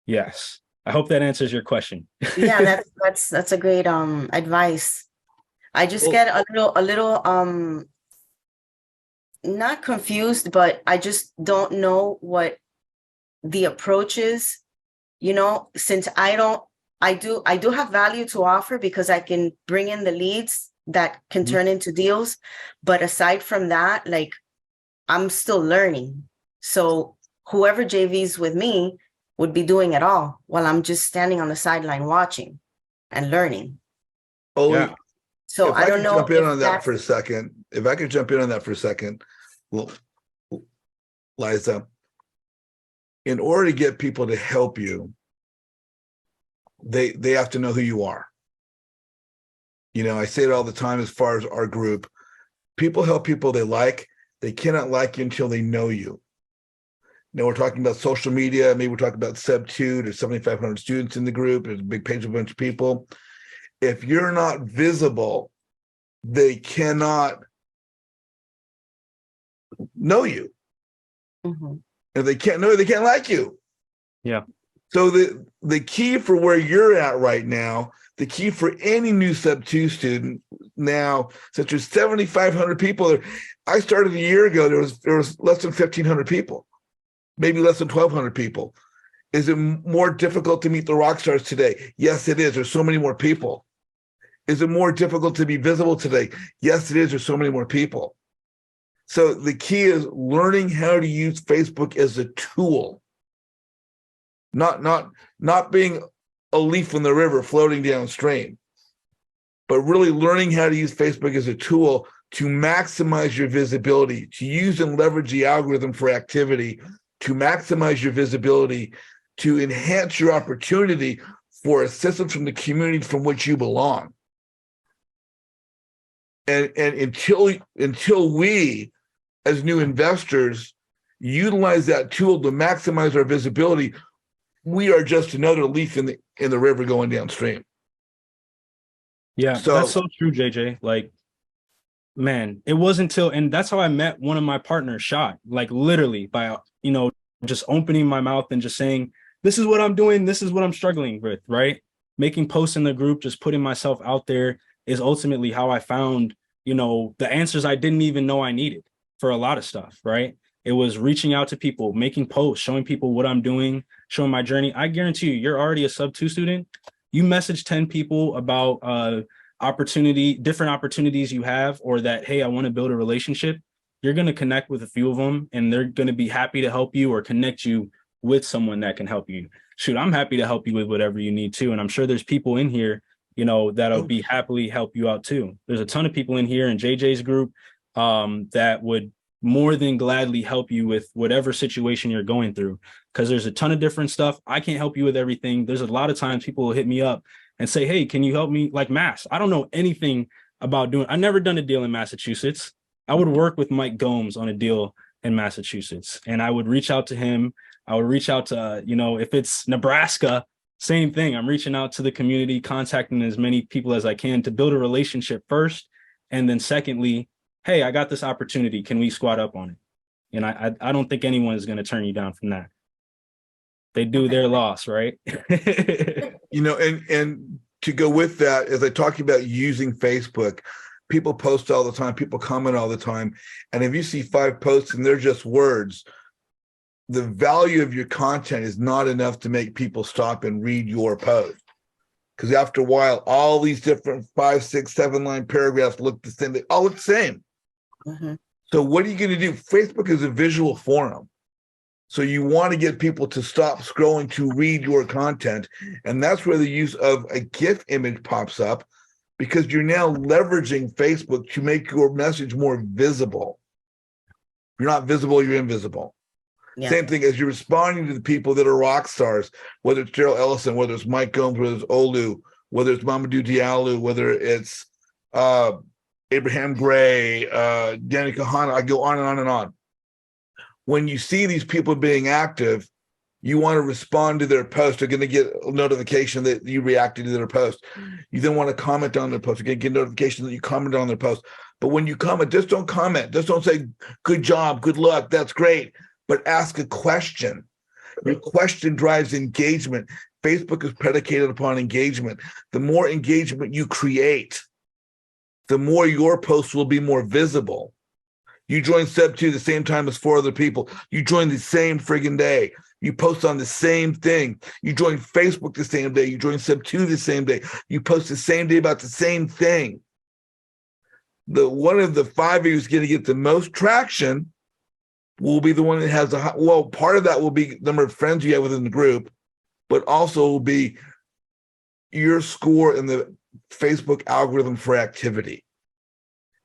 yes, I hope that answers your question. Yeah, that's a great advice. I just get a little not confused, but I just don't know what the approach is, since I do have value to offer because I can bring in the leads that can turn into deals. But aside from that, like, I'm still learning. So whoever JVs with me would be doing it all while I'm just standing on the sideline watching and learning. Olu, So I don't know. Jump in on that for a second. If I could jump in on that for a second, well, Liza, in order to get people to help you, they have to know who you are. I say it all the time as far as our group. People help people they like. They cannot like you until they know you. Now we're talking about social media. Maybe we're talking about Sub 2. There's 7,500 students in the group. There's a big page of a bunch of people. If you're not visible, they cannot know you. Mm-hmm. If they can't know you, they can't like you. Yeah. So the key for where you're at right now, the key for any new Sub 2 student now, since there's 7,500 people there, I started a year ago, there was less than 1,500 people, maybe less than 1,200 people. Is it more difficult to meet the rock stars today? Yes, it is. There's so many more people. Is it more difficult to be visible today? Yes, it is. There's so many more people. So the key is learning how to use Facebook as a tool, not being a leaf in the river floating downstream, but really learning how to use Facebook as a tool to maximize your visibility, to use and leverage the algorithm for activity, to maximize your visibility, to enhance your opportunity for assistance from the community from which you belong. And until we, as new investors, utilize that tool to maximize our visibility, we are just another leaf in the river going downstream. Yeah, So that's so true, JJ. Like, man, it wasn't until, and that's how I met one of my partners, Shot, like literally by, just opening my mouth and just saying, this is what I'm doing. This is what I'm struggling with, right? Making posts in the group, just putting myself out there is ultimately how I found, the answers I didn't even know I needed for a lot of stuff, right? It was reaching out to people, making posts, showing people what I'm doing, showing my journey. I guarantee you're already a Sub 2 student. You message 10 people about different opportunities you have, or that, hey, I want to build a relationship. You're going to connect with a few of them and they're going to be happy to help you or connect you with someone that can help you. Shoot, I'm happy to help you with whatever you need too. And I'm sure there's people in here, that'll be happily help you out too. There's a ton of people in here in JJ's group that would more than gladly help you with whatever situation you're going through, because there's a ton of different stuff. I can't help you with everything. There's a lot of times people will hit me up and say, hey, can you help me? Like Mass, I don't know anything about I never done a deal in Massachusetts. I would work with Mike Gomes on a deal in Massachusetts, and I would reach out to him. I would reach out to, if it's Nebraska, same thing. I'm reaching out to the community, contacting as many people as I can to build a relationship first. And then secondly, hey, I got this opportunity. Can we squat up on it? And I don't think anyone is going to turn you down from that. They do their loss, right? And to go with that, as I talk about using Facebook, people post all the time, people comment all the time. And if you see 5 posts and they're just words, the value of your content is not enough to make people stop and read your post. Because after a while, all these different 5, 6, 7-line paragraphs look the same. They all look the same. Mm-hmm. So what are you going to do? Facebook is a visual forum. So you want to get people to stop scrolling to read your content. And that's where the use of a GIF image pops up, because you're now leveraging Facebook to make your message more visible. You're not visible, you're invisible. Yeah. Same thing as you're responding to the people that are rock stars, whether it's Daryl Ellison, whether it's Mike Gomes, whether it's Olu, whether it's Mamadou Diallo, whether it's Abraham Gray, Danny Kahana, I go on and on and on. When you see these people being active, you want to respond to their post. You're going to get a notification that you reacted to their post. You then want to comment on their post. You're going to get a notification that you commented on their post. But when you comment, just don't comment. Just don't say, good job, good luck, that's great. But ask a question. Your question drives engagement. Facebook is predicated upon engagement. The more engagement you create, the more your posts will be more visible. You join Step 2 the same time as 4 other people. You join the same friggin' day. You post on the same thing. You join Facebook the same day. You join Step 2 the same day. You post the same day about the same thing. The one of the 5 of you is going to get the most traction will be the one that has part of that will be the number of friends you have within the group, but also will be your score in the Facebook algorithm for activity.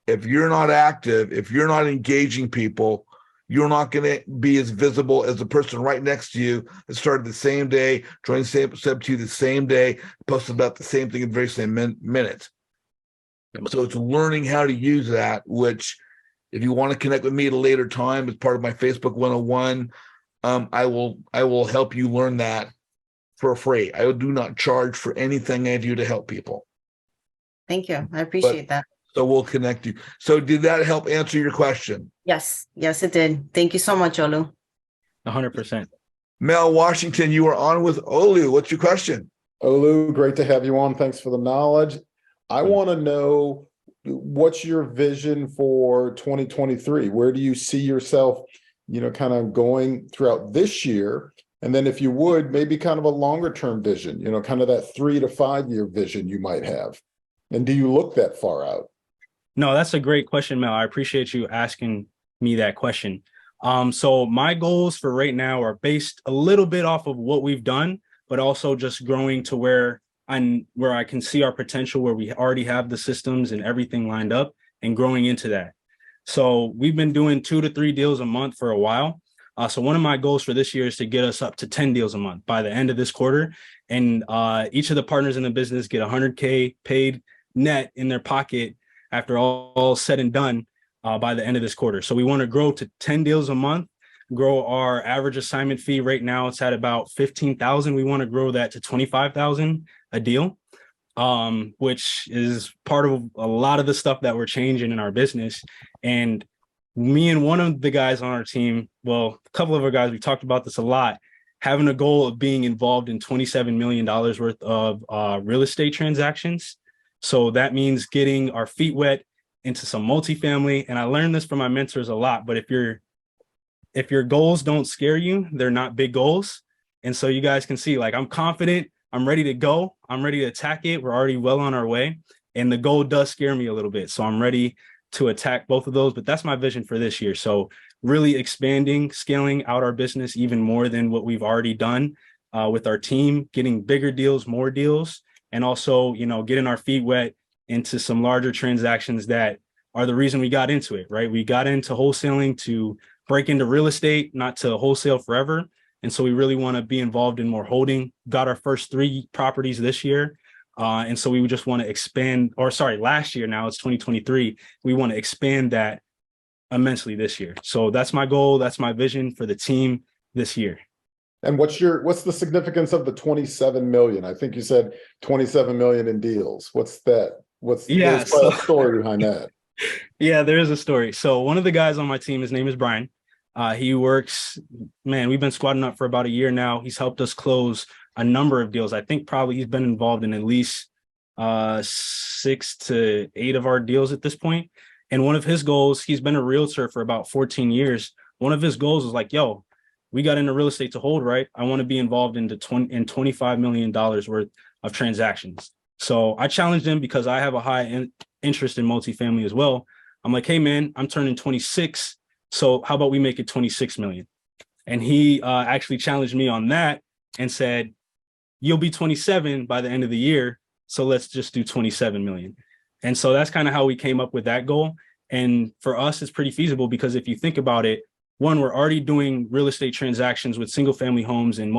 If you're not active, if you're not engaging people, you're not going to be as visible as the person right next to you that started the same day, joined Step 2 the same day, posted about the same thing in the very same minute. So it's learning how to use that, which if you want to connect with me at a later time as part of my Facebook 101, I will help you learn that for free. I do not charge for anything I do to help people. Thank you. I appreciate that. So we'll connect you. So did that help answer your question? Yes. Yes, it did. Thank you so much, Olu. 100%. Mel Washington, you are on with Olu. What's your question? Olu, great to have you on. Thanks for the knowledge. I want to know, what's your vision for 2023? Where do you see yourself, kind of going throughout this year? And then if you would, maybe kind of a longer term vision, kind of that 3 to 5 year vision you might have. And do you look that far out? No, that's a great question, Mel. I appreciate you asking me that question. So my goals for right now are based a little bit off of what we've done, but also just growing to where I can see our potential, where we already have the systems and everything lined up, and growing into that. So we've been doing 2 to 3 deals a month for a while. So one of my goals for this year is to get us up to 10 deals a month by the end of this quarter. And each of the partners in the business get $100K paid net in their pocket after all said and done by the end of this quarter. So we want to grow to 10 deals a month, grow our average assignment fee. Right now it's at about 15,000. We want to grow that to 25,000 a deal, which is part of a lot of the stuff that we're changing in our business. And me and one of the guys on our team, well, a couple of our guys, we talked about this a lot, having a goal of being involved in $27 million worth of real estate transactions. So that means getting our feet wet into some multifamily. And I learned this from my mentors a lot, but if your goals don't scare you, they're not big goals. And so you guys can see, like, I'm confident, I'm ready to go. I'm ready to attack it. We're already well on our way. And the goal does scare me a little bit. So I'm ready to attack both of those, but that's my vision for this year. So really expanding, scaling out our business even more than what we've already done with our team, getting bigger deals, more deals, and also, getting our feet wet into some larger transactions that are the reason we got into it, right? We got into wholesaling to break into real estate, not to wholesale forever. And so we really want to be involved in more holding. Got our first 3 properties this year. And so we just want to expand, last year, now it's 2023. We want to expand that immensely this year. So that's my goal. That's my vision for the team this year. And what's the significance of the 27 million? I think you said 27 million in deals. What's that? There's a story behind that. Yeah, there is a story. So one of the guys on my team, his name is Brian. He works, we've been squatting up for about a year now. He's helped us close a number of deals. I think probably he's been involved in at least 6 to 8 of our deals at this point. And one of his goals, he's been a realtor for about 14 years. One of his goals is like, yo, we got into real estate to hold, right? I want to be involved in $25 million worth of transactions. So I challenged him because I have a high interest in multifamily as well. I'm like, hey man, I'm turning 26. So how about we make it 26 million? And he actually challenged me on that and said, you'll be 27 by the end of the year. So let's just do 27 million. And so that's kind of how we came up with that goal. And for us, it's pretty feasible because if you think about it, one, we're already doing real estate transactions with single family homes and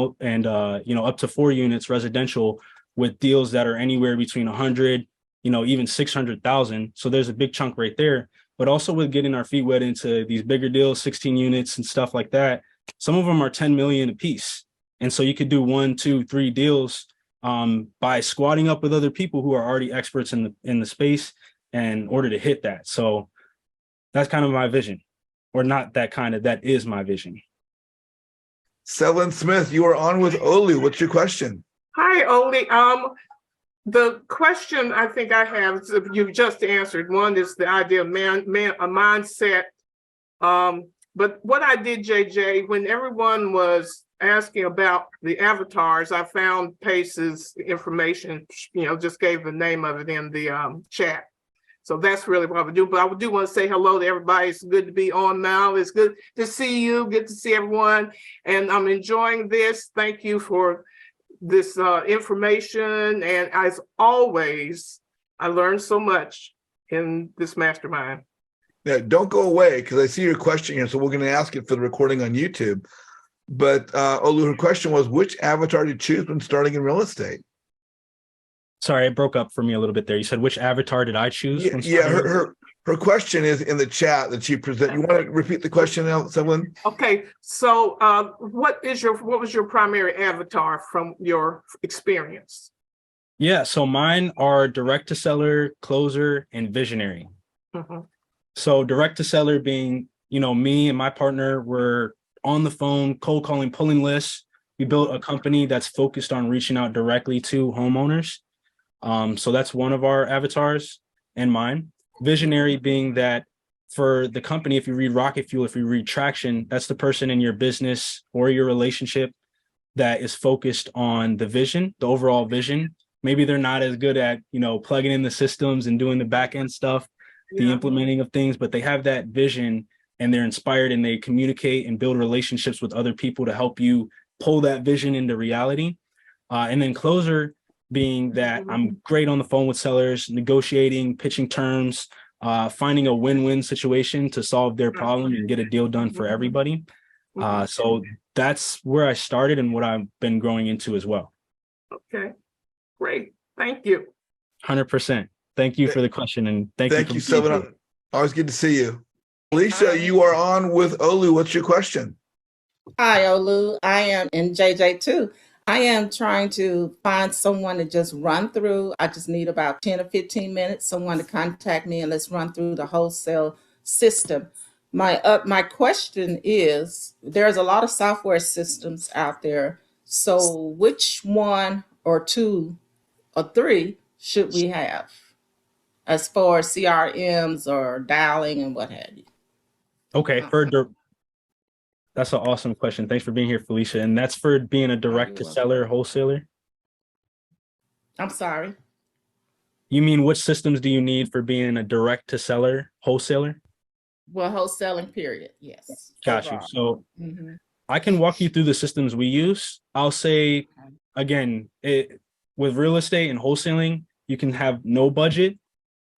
up to 4 units residential with deals that are anywhere between 100, even 600,000. So there's a big chunk right there. But also with getting our feet wet into these bigger deals, 16 units and stuff like that, some of them are 10 million a piece. And so you could do 1, 2, 3 deals by squatting up with other people who are already experts in the space in order to hit that. So that's kind of my vision, or not that kind of, that is my vision. Selwyn Smith, you are on with Olu. What's your question? Hi, Oli. The question I think I have, you've just answered. One is the idea of a mindset. But what I did, JJ, when everyone was asking about the avatars, I found Pace's information, just gave the name of it in the chat. So that's really what I would do. But I do want to say hello to everybody. It's good to be on now. It's good to see you, good to see everyone. And I'm enjoying this. Thank you for this information. And as always, I learned so much in this mastermind. Yeah, don't go away because I see your question here. So we're going to ask it for the recording on YouTube. But Olu, her question was, which avatar did you choose when starting in real estate? Sorry, it broke up for me a little bit there. You said, which avatar did I choose? Yeah, her question is in the chat that she presented. You want to repeat the question now, Selwyn? Okay, so what was your primary avatar from your experience? Yeah, so mine are direct to seller, closer, and visionary. Mm-hmm. So direct to seller being, me and my partner were on the phone, cold calling, pulling lists. We built a company that's focused on reaching out directly to homeowners. So that's one of our avatars and mine. Visionary being that for the company, if you read Rocket Fuel, if you read Traction, that's the person in your business or your relationship that is focused on the vision, the overall vision. Maybe they're not as good at, plugging in the systems and doing the back end stuff, the implementing of things, but they have that vision and they're inspired and they communicate and build relationships with other people to help you pull that vision into reality. And then closer being that I'm great on the phone with sellers, negotiating, pitching terms, finding a win-win situation to solve their problem and get a deal done for everybody. So that's where I started and what I've been growing into as well. Okay, great. Thank you. 100%. Thank you for the question, and thank you so much. Always good to see you. Alicia, you are on with Olu. What's your question? Hi, Olu. I am in JJ too. I am trying to find someone to just run through. I just need about 10 or 15 minutes, someone to contact me, and let's run through the wholesale system. My question is, there's a lot of software systems out there. So which one or 2 or 3 should we have as far as CRMs or dialing and what have you? Okay, that's an awesome question. Thanks for being here, Felicia. And that's for being a direct to seller wholesaler? I'm sorry. You mean which systems do you need for being a direct to seller wholesaler? Well, wholesaling period, yes. Got you. So I can walk you through the systems we use. I'll say, again, with real estate and wholesaling, you can have no budget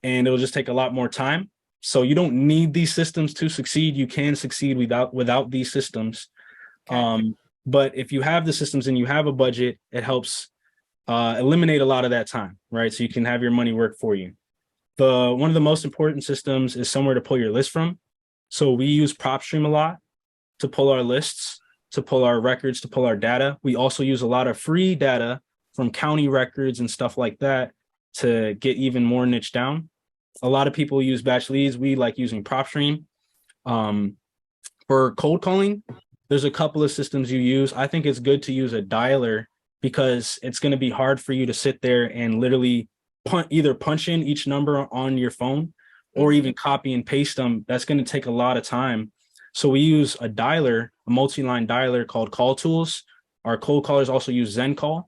and it'll just take a lot more time. So you don't need these systems to succeed. You can succeed without these systems. Okay. But if you have the systems and you have a budget, it helps eliminate a lot of that time, right? So you can have your money work for you. One of the most important systems is somewhere to pull your list from. So we use PropStream a lot to pull our lists, to pull our records, to pull our data. We also use a lot of free data from county records and stuff like that to get even more niche down. A lot of people use batch leads. We like using PropStream. For cold calling, there's a couple of systems you use. I think it's good to use a dialer because it's going to be hard for you to sit there and literally either punch in each number on your phone or even copy and paste them. That's going to take a lot of time. So we use a dialer, a multi-line dialer called Call Tools. Our cold callers also use ZenCall.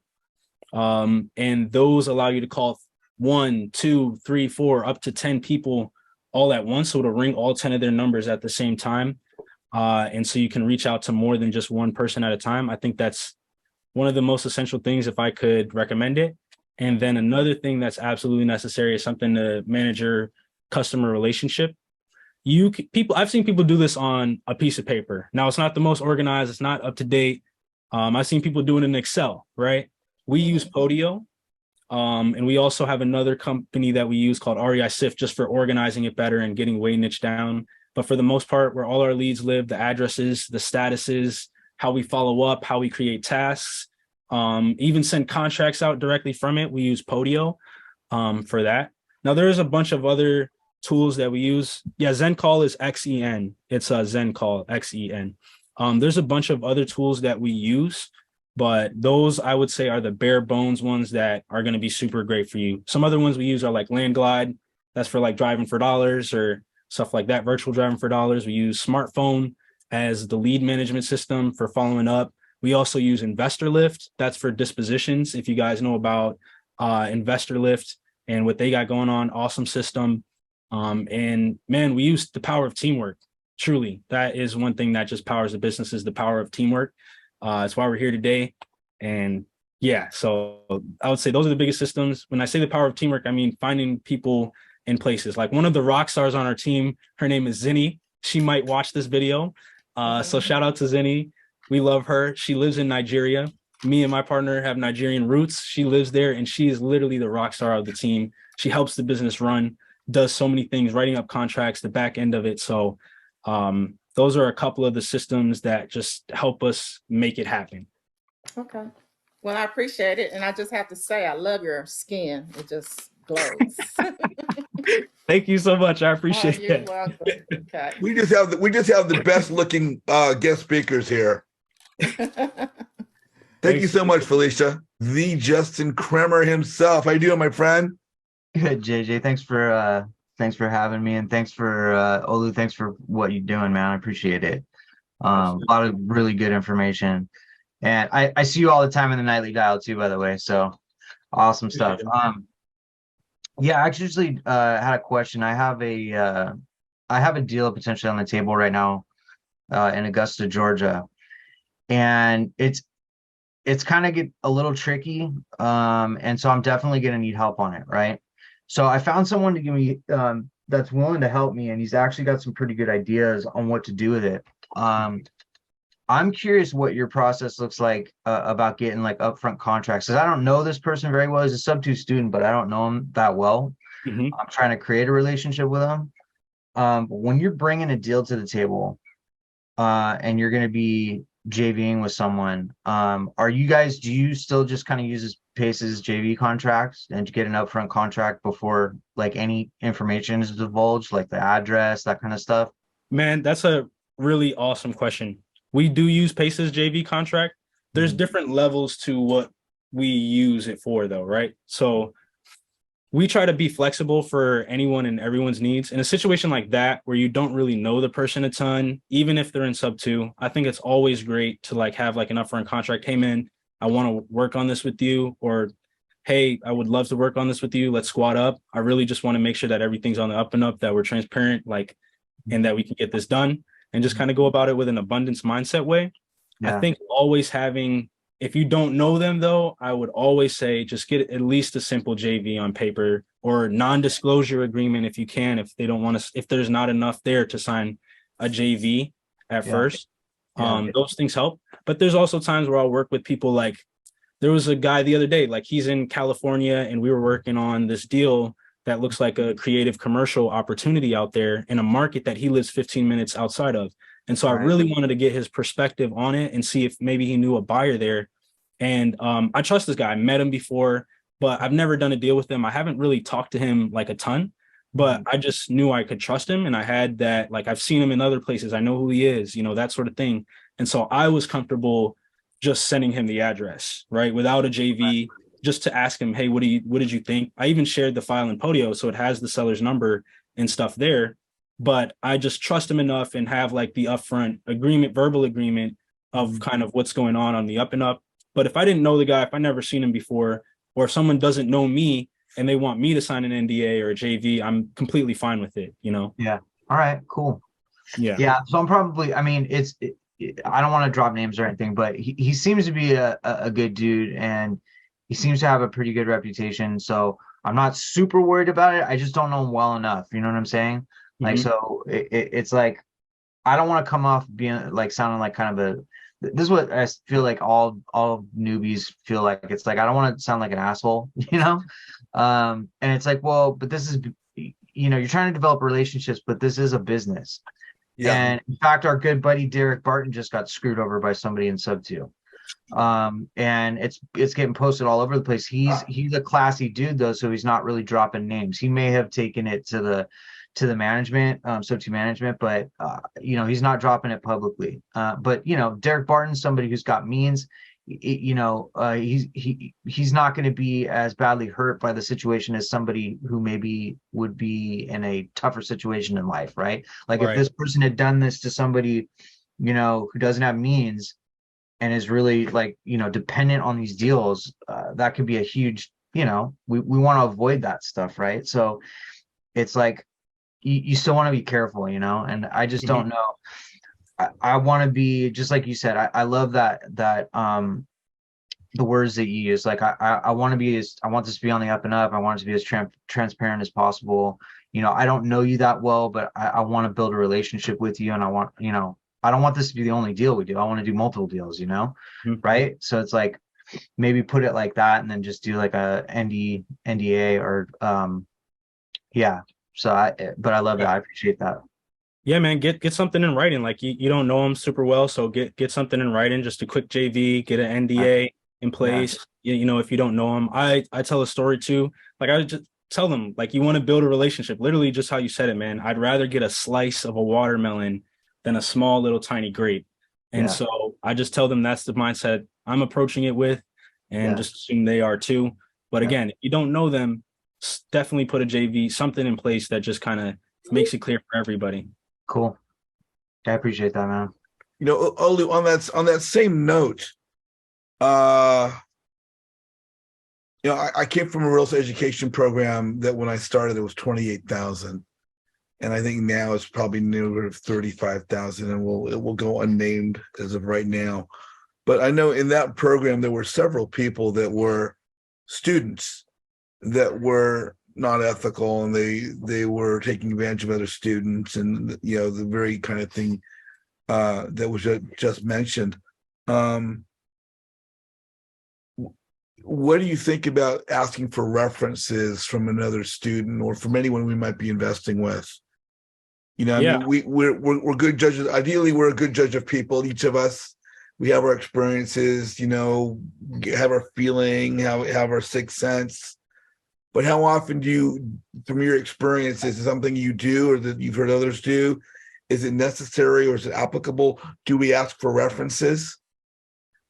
And those allow you to call 1, 2, 3, 4, up to 10 people all at once. So it'll ring all 10 of their numbers at the same time. And so you can reach out to more than just one person at a time. I think that's one of the most essential things if I could recommend it. And then another thing that's absolutely necessary is something to manage your customer relationship. I've seen people do this on a piece of paper. Now it's not the most organized, it's not up to date. I've seen people do it in Excel, right? We use Podio. And we also have another company that we use called REI Sift just for organizing it better and getting way niche down. But for the most part, where all our leads live, the addresses, the statuses, how we follow up, how we create tasks, even send contracts out directly from it. We use Podio for that. Now there's a bunch of other tools that we use. Yeah, ZenCall is XEN. It's a ZenCall, XEN. There's a bunch of other tools that we use, but those I would say are the bare bones ones that are going to be super great for you. Some other ones we use are like Landglide. That's for like driving for dollars or stuff like that, virtual driving for dollars. We use Smartphone as the lead management system for following up. We also use Investor Lift. That's for dispositions. If you guys know about Investor Lift and what they got going on, awesome system. And man, we use the power of teamwork. Truly, that is one thing that just powers the business, is the power of teamwork. That's why we're here today. And yeah, so I would say those are the biggest systems. When I say the power of teamwork, I mean finding people in places. Like one of the rock stars on our team, her name is Zinni. She might watch this video. So shout out to Zinni. We love her. She lives in Nigeria. Me and my partner have Nigerian roots. She lives there and she is literally the rock star of the team. She helps the business run, does so many things, writing up contracts, the back end of it. So those are a couple of the systems that just help us make it happen. Okay. Well, I appreciate it. And I just have to say, I love your skin. It just glows. Thank you so much. I appreciate You're it. welcome. Okay. We just have the best looking guest speakers here. Thank you so much, Felicia. The Justin Kremer himself. How you doing, my friend? Good, JJ. Thanks for having me, and thanks for Olu. Thanks for what you're doing, man. I appreciate it. A lot of really good information, and I see you all the time in the nightly dial too, by the way. So awesome stuff. Yeah, I actually had a question. I have a deal potentially on the table right now in Augusta, Georgia, and it's kind of get a little tricky, and so I'm definitely going to need help on it, right? So I found someone to give me that's willing to help me, and he's actually got some pretty good ideas on what to do with it. I'm curious what your process looks like about getting like upfront contracts, because I don't know this person very well. He's a sub-2 student, but I don't know him that well. I'm trying to create a relationship with him. But when you're bringing a deal to the table and you're going to be JVing with someone, do you still just kind of use this Pace's JV contracts and get an upfront contract before like any information is divulged, like the address, that kind of stuff? Man, that's a really awesome question. We do use Pace's JV contract. There's different levels to what we use it for though, right? So we try to be flexible for anyone and everyone's needs. In a situation like that, where you don't really know the person a ton, even if they're in sub-2, I think it's always great to like have like an upfront contract. Hey man, I want to work on this with you, or hey, I would love to work on this with you. Let's squad up. I really just want to make sure that everything's on the up and up, that we're transparent, like, and that we can get this done, and just kind of go about it with an abundance mindset way. Yeah. I think always having, if you don't know them though, I would always say just get at least a simple JV on paper or non-disclosure agreement if you can, if they don't want to, if there's not enough there to sign a JV at first. Those things help. But there's also times where I'll work with people, like there was a guy the other day, like he's in California and we were working on this deal that looks like a creative commercial opportunity out there in a market that he lives 15 minutes outside of. And so I really wanted to get his perspective on it and see if maybe he knew a buyer there. And I trust this guy. I met him before, but I've never done a deal with him. I haven't really talked to him like a ton, but I just knew I could trust him. And I had that, like, I've seen him in other places. I know who he is, you know, that sort of thing. And so I was comfortable just sending him the address, right? Without a JV, just to ask him, hey, what did you think? I even shared the file in Podio, so it has the seller's number and stuff there. But I just trust him enough and have like the upfront agreement, verbal agreement of kind of what's going on the up and up. But if I didn't know the guy, if I never seen him before, or if someone doesn't know me and they want me to sign an NDA or a JV, I'm completely fine with it, you know? Yeah. All right, cool. Yeah. So I'm probably, I mean, I don't want to drop names or anything, but he seems to be a good dude, and he seems to have a pretty good reputation. So I'm not super worried about it. I just don't know him well enough. You know what I'm saying? Like, Mhm. so it's like, I don't want to come off being like sounding like kind of a, this is what I feel like all newbies feel like. It's like, I don't want to sound like an asshole, you know? And it's like, well, but this is, you're trying to develop relationships, but this is a business. Yeah. And in fact, our good buddy Derek Barton just got screwed over by somebody in sub two. And it's getting posted all over the place. He's a classy dude though, so he's not really dropping names. He may have taken it to the management, sub two management, but he's not dropping it publicly. But Derek Barton's somebody who's got means. He's not going to be as badly hurt by the situation as somebody who maybe would be in a tougher situation in life, right? Like if Right. this person had done this to somebody, who doesn't have means and is really like, dependent on these deals, that could be a huge, we want to avoid that stuff, right? So it's like you still want to be careful, and I just don't know. I want to be just like you said. I love that the words that you use. Like I want this to be on the up and up. I want it to be as transparent as possible. I don't know you that well, but I want to build a relationship with you, and I want, I don't want this to be the only deal we do. I want to do multiple deals, Mhm. right? So it's like maybe put it like that, and then just do like a NDA or yeah. So but I love that. I appreciate that. Yeah, man, get something in writing. Like you don't know them super well, so get something in writing, just a quick JV, get an NDA in place. If you don't know them, I tell a story too. Like I just tell them, like, you want to build a relationship, literally just how you said it, man. I'd rather get a slice of a watermelon than a small little tiny grape. And Yeah. so I just tell them that's the mindset I'm approaching it with, and Yeah. just assume they are too. But Yeah. again, if you don't know them, definitely put a JV, something in place that just kind of makes it clear for everybody. Cool. I appreciate that, man. Olu, on that same note, I came from a real estate education program that when I started, it was 28,000. And I think now it's probably near 35,000, and it will go unnamed as of right now. But I know in that program, there were several people that were students that were not ethical, and they were taking advantage of other students, and the very kind of thing that was just mentioned. What do you think about asking for references from another student or from anyone we might be investing with? I Yeah. mean, we're good judges. Ideally, we're a good judge of people. Each of us, we have our experiences, have our feeling, have our sixth sense. But how often do you, from your experiences, is something you do or that you've heard others do? Is it necessary or is it applicable? Do we ask for references?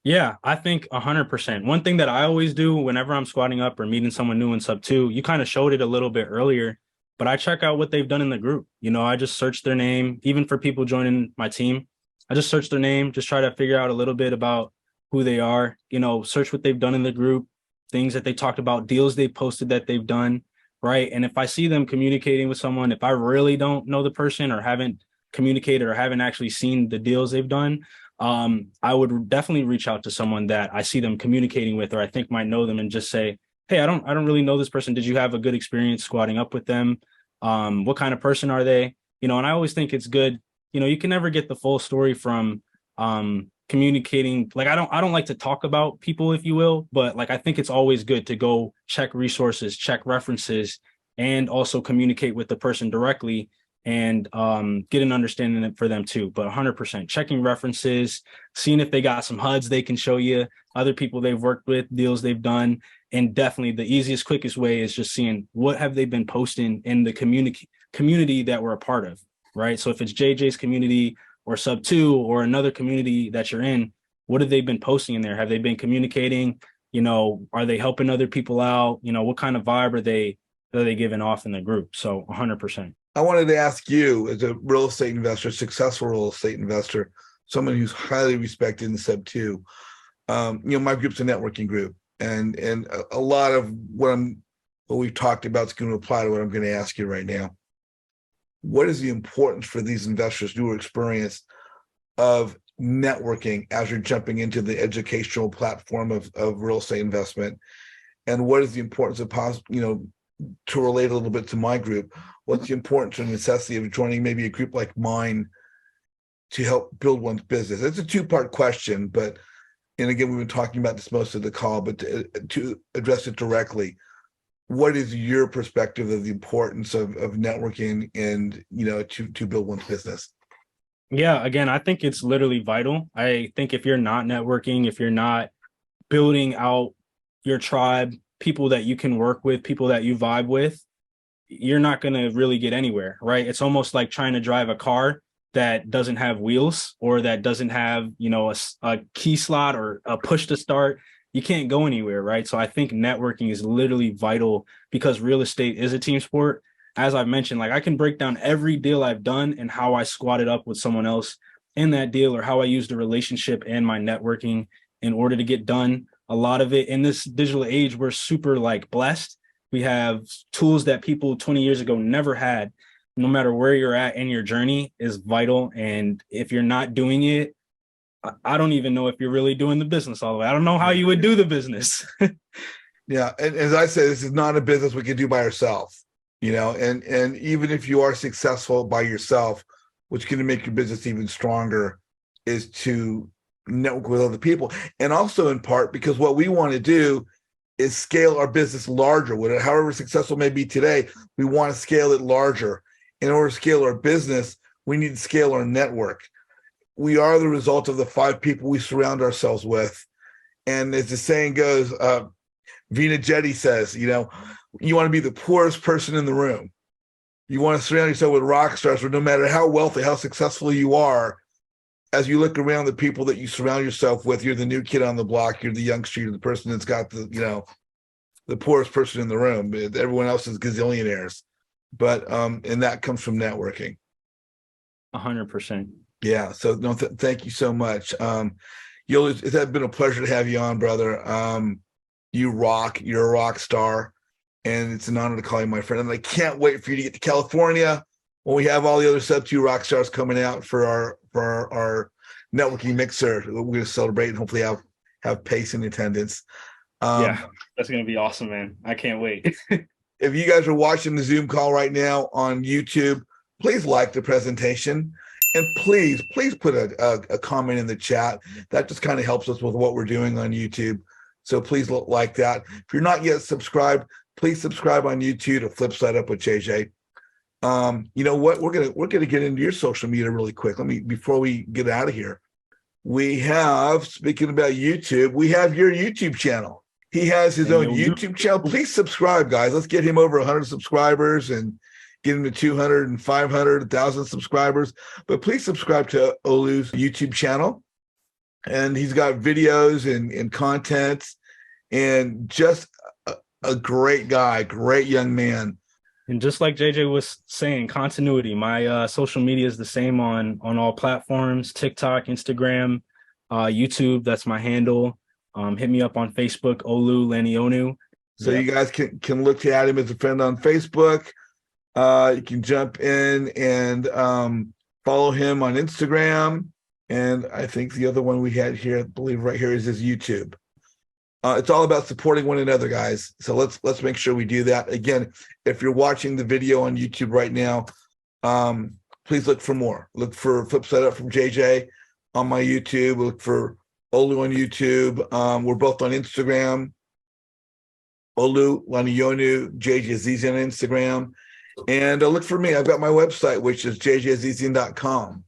Yeah, I think 100%. One thing that I always do whenever I'm squatting up or meeting someone new in sub two, you kind of showed it a little bit earlier, but I check out what they've done in the group. I just search their name, even for people joining my team. I just search their name, just try to figure out a little bit about who they are, search what they've done in the group, things that they talked about, deals they posted that they've done, right? And if I see them communicating with someone, if I really don't know the person or haven't communicated or haven't actually seen the deals they've done, I would definitely reach out to someone that I see them communicating with or I think might know them and just say, hey, I don't really know this person. Did you have a good experience squatting up with them? What kind of person are they? And I always think it's good. You can never get the full story from communicating. Like I don't like to talk about people, if you will, but like I think it's always good to go check resources, check references, and also communicate with the person directly and get an understanding for them too. But 100% checking references, seeing if they got some HUDs they can show you, other people they've worked with, deals they've done. And definitely the easiest, quickest way is just seeing what have they been posting in the community that we're a part of, right? So if it's JJ's community or sub two or another community that you're in, what have they been posting in there? Have they been communicating? Are they helping other people out? What kind of vibe are they giving off in the group? So 100%. I wanted to ask you, as a real estate investor, successful real estate investor, someone who's highly respected in sub two. My group's a networking group, and a lot of what we've talked about is going to apply to what I'm going to ask you right now. what is the importance for these investors who are experienced of networking as you're jumping into the educational platform of real estate investment? And what is the importance of to relate a little bit to my group, what's the importance or necessity of joining maybe a group like mine to help build one's business? It's a two-part question, but, and again, we've been talking about this most of the call, but to address it directly, what is your perspective of the importance of networking and, to build one's business? Yeah, again, I think it's literally vital. I think if you're not networking, if you're not building out your tribe, people that you can work with, people that you vibe with, you're not going to really get anywhere, right? It's almost like trying to drive a car that doesn't have wheels or that doesn't have, a key slot or a push to start. You can't go anywhere, right? So I think networking is literally vital because real estate is a team sport. As I've mentioned, like I can break down every deal I've done and how I squatted up with someone else in that deal or how I used the relationship and my networking in order to get done. A lot of it in this digital age, we're super blessed. We have tools that people 20 years ago never had. No matter where you're at in your journey is vital. And if you're not doing it, I don't even know if you're really doing the business all the way. I don't know how you would do the business. Yeah. And as I said, this is not a business we can do by ourselves, and even if you are successful by yourself, what's going to make your business even stronger is to network with other people. And also in part because what we want to do is scale our business larger. However successful it may be today, we want to scale it larger. In order to scale our business, we need to scale our network. We are the result of the 5 people we surround ourselves with. And as the saying goes, Vina Jetty says, you want to be the poorest person in the room. You want to surround yourself with rock stars, where no matter how wealthy, how successful you are, as you look around the people that you surround yourself with, you're the new kid on the block, you're the youngster, you're the person that's got the poorest person in the room. Everyone else is gazillionaires. But and that comes from networking. 100%. Yeah. So no, thank you so much. It's been a pleasure to have you on, brother. You rock. You're a rock star, and it's an honor to call you my friend. And I can't wait for you to get to California when we have all the other Sub2 rock stars coming out for our networking mixer. We're going to celebrate and hopefully have Pace in attendance. Yeah, that's going to be awesome, man. I can't wait. If you guys are watching the Zoom call right now on YouTube, please like the presentation. And please put a comment in the chat. That just kind of helps us with what we're doing on YouTube. So please like that. If you're not yet subscribed, please subscribe on YouTube to Flip Side Up with JJ. You know what? We're gonna get into your social media really quick. Before we get out of here. We have, speaking about YouTube, we have your YouTube channel. He has his own YouTube channel. Please subscribe, guys. Let's get him over 100 subscribers and get him to 200 and 500, 1,000 subscribers. But please subscribe to Olu's YouTube channel. And he's got videos and content and just a great guy, great young man. And just like JJ was saying, continuity. My social media is the same on all platforms, TikTok, Instagram, YouTube. That's my handle. Hit me up on Facebook, Olu Laniyonu. So you guys can look at him as a friend on Facebook. You can jump in and follow him on Instagram. And I think the other one we had here, I believe right here, is his YouTube. It's all about supporting one another, guys. So let's make sure we do that. Again, if you're watching the video on YouTube right now, please look for more. Look for Flip Side Up from JJ on my YouTube. Look for Olu on YouTube. We're both on Instagram. Olu Laniyonu, JJ Azizian on Instagram. And look for me. I've got my website, which is jjazizian.com.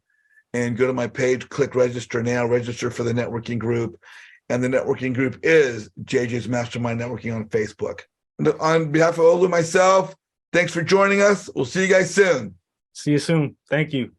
And go to my page, click register now, register for the networking group. And the networking group is JJ's Mastermind Networking on Facebook. And on behalf of Olu and myself, thanks for joining us. We'll see you guys soon. See you soon. Thank you.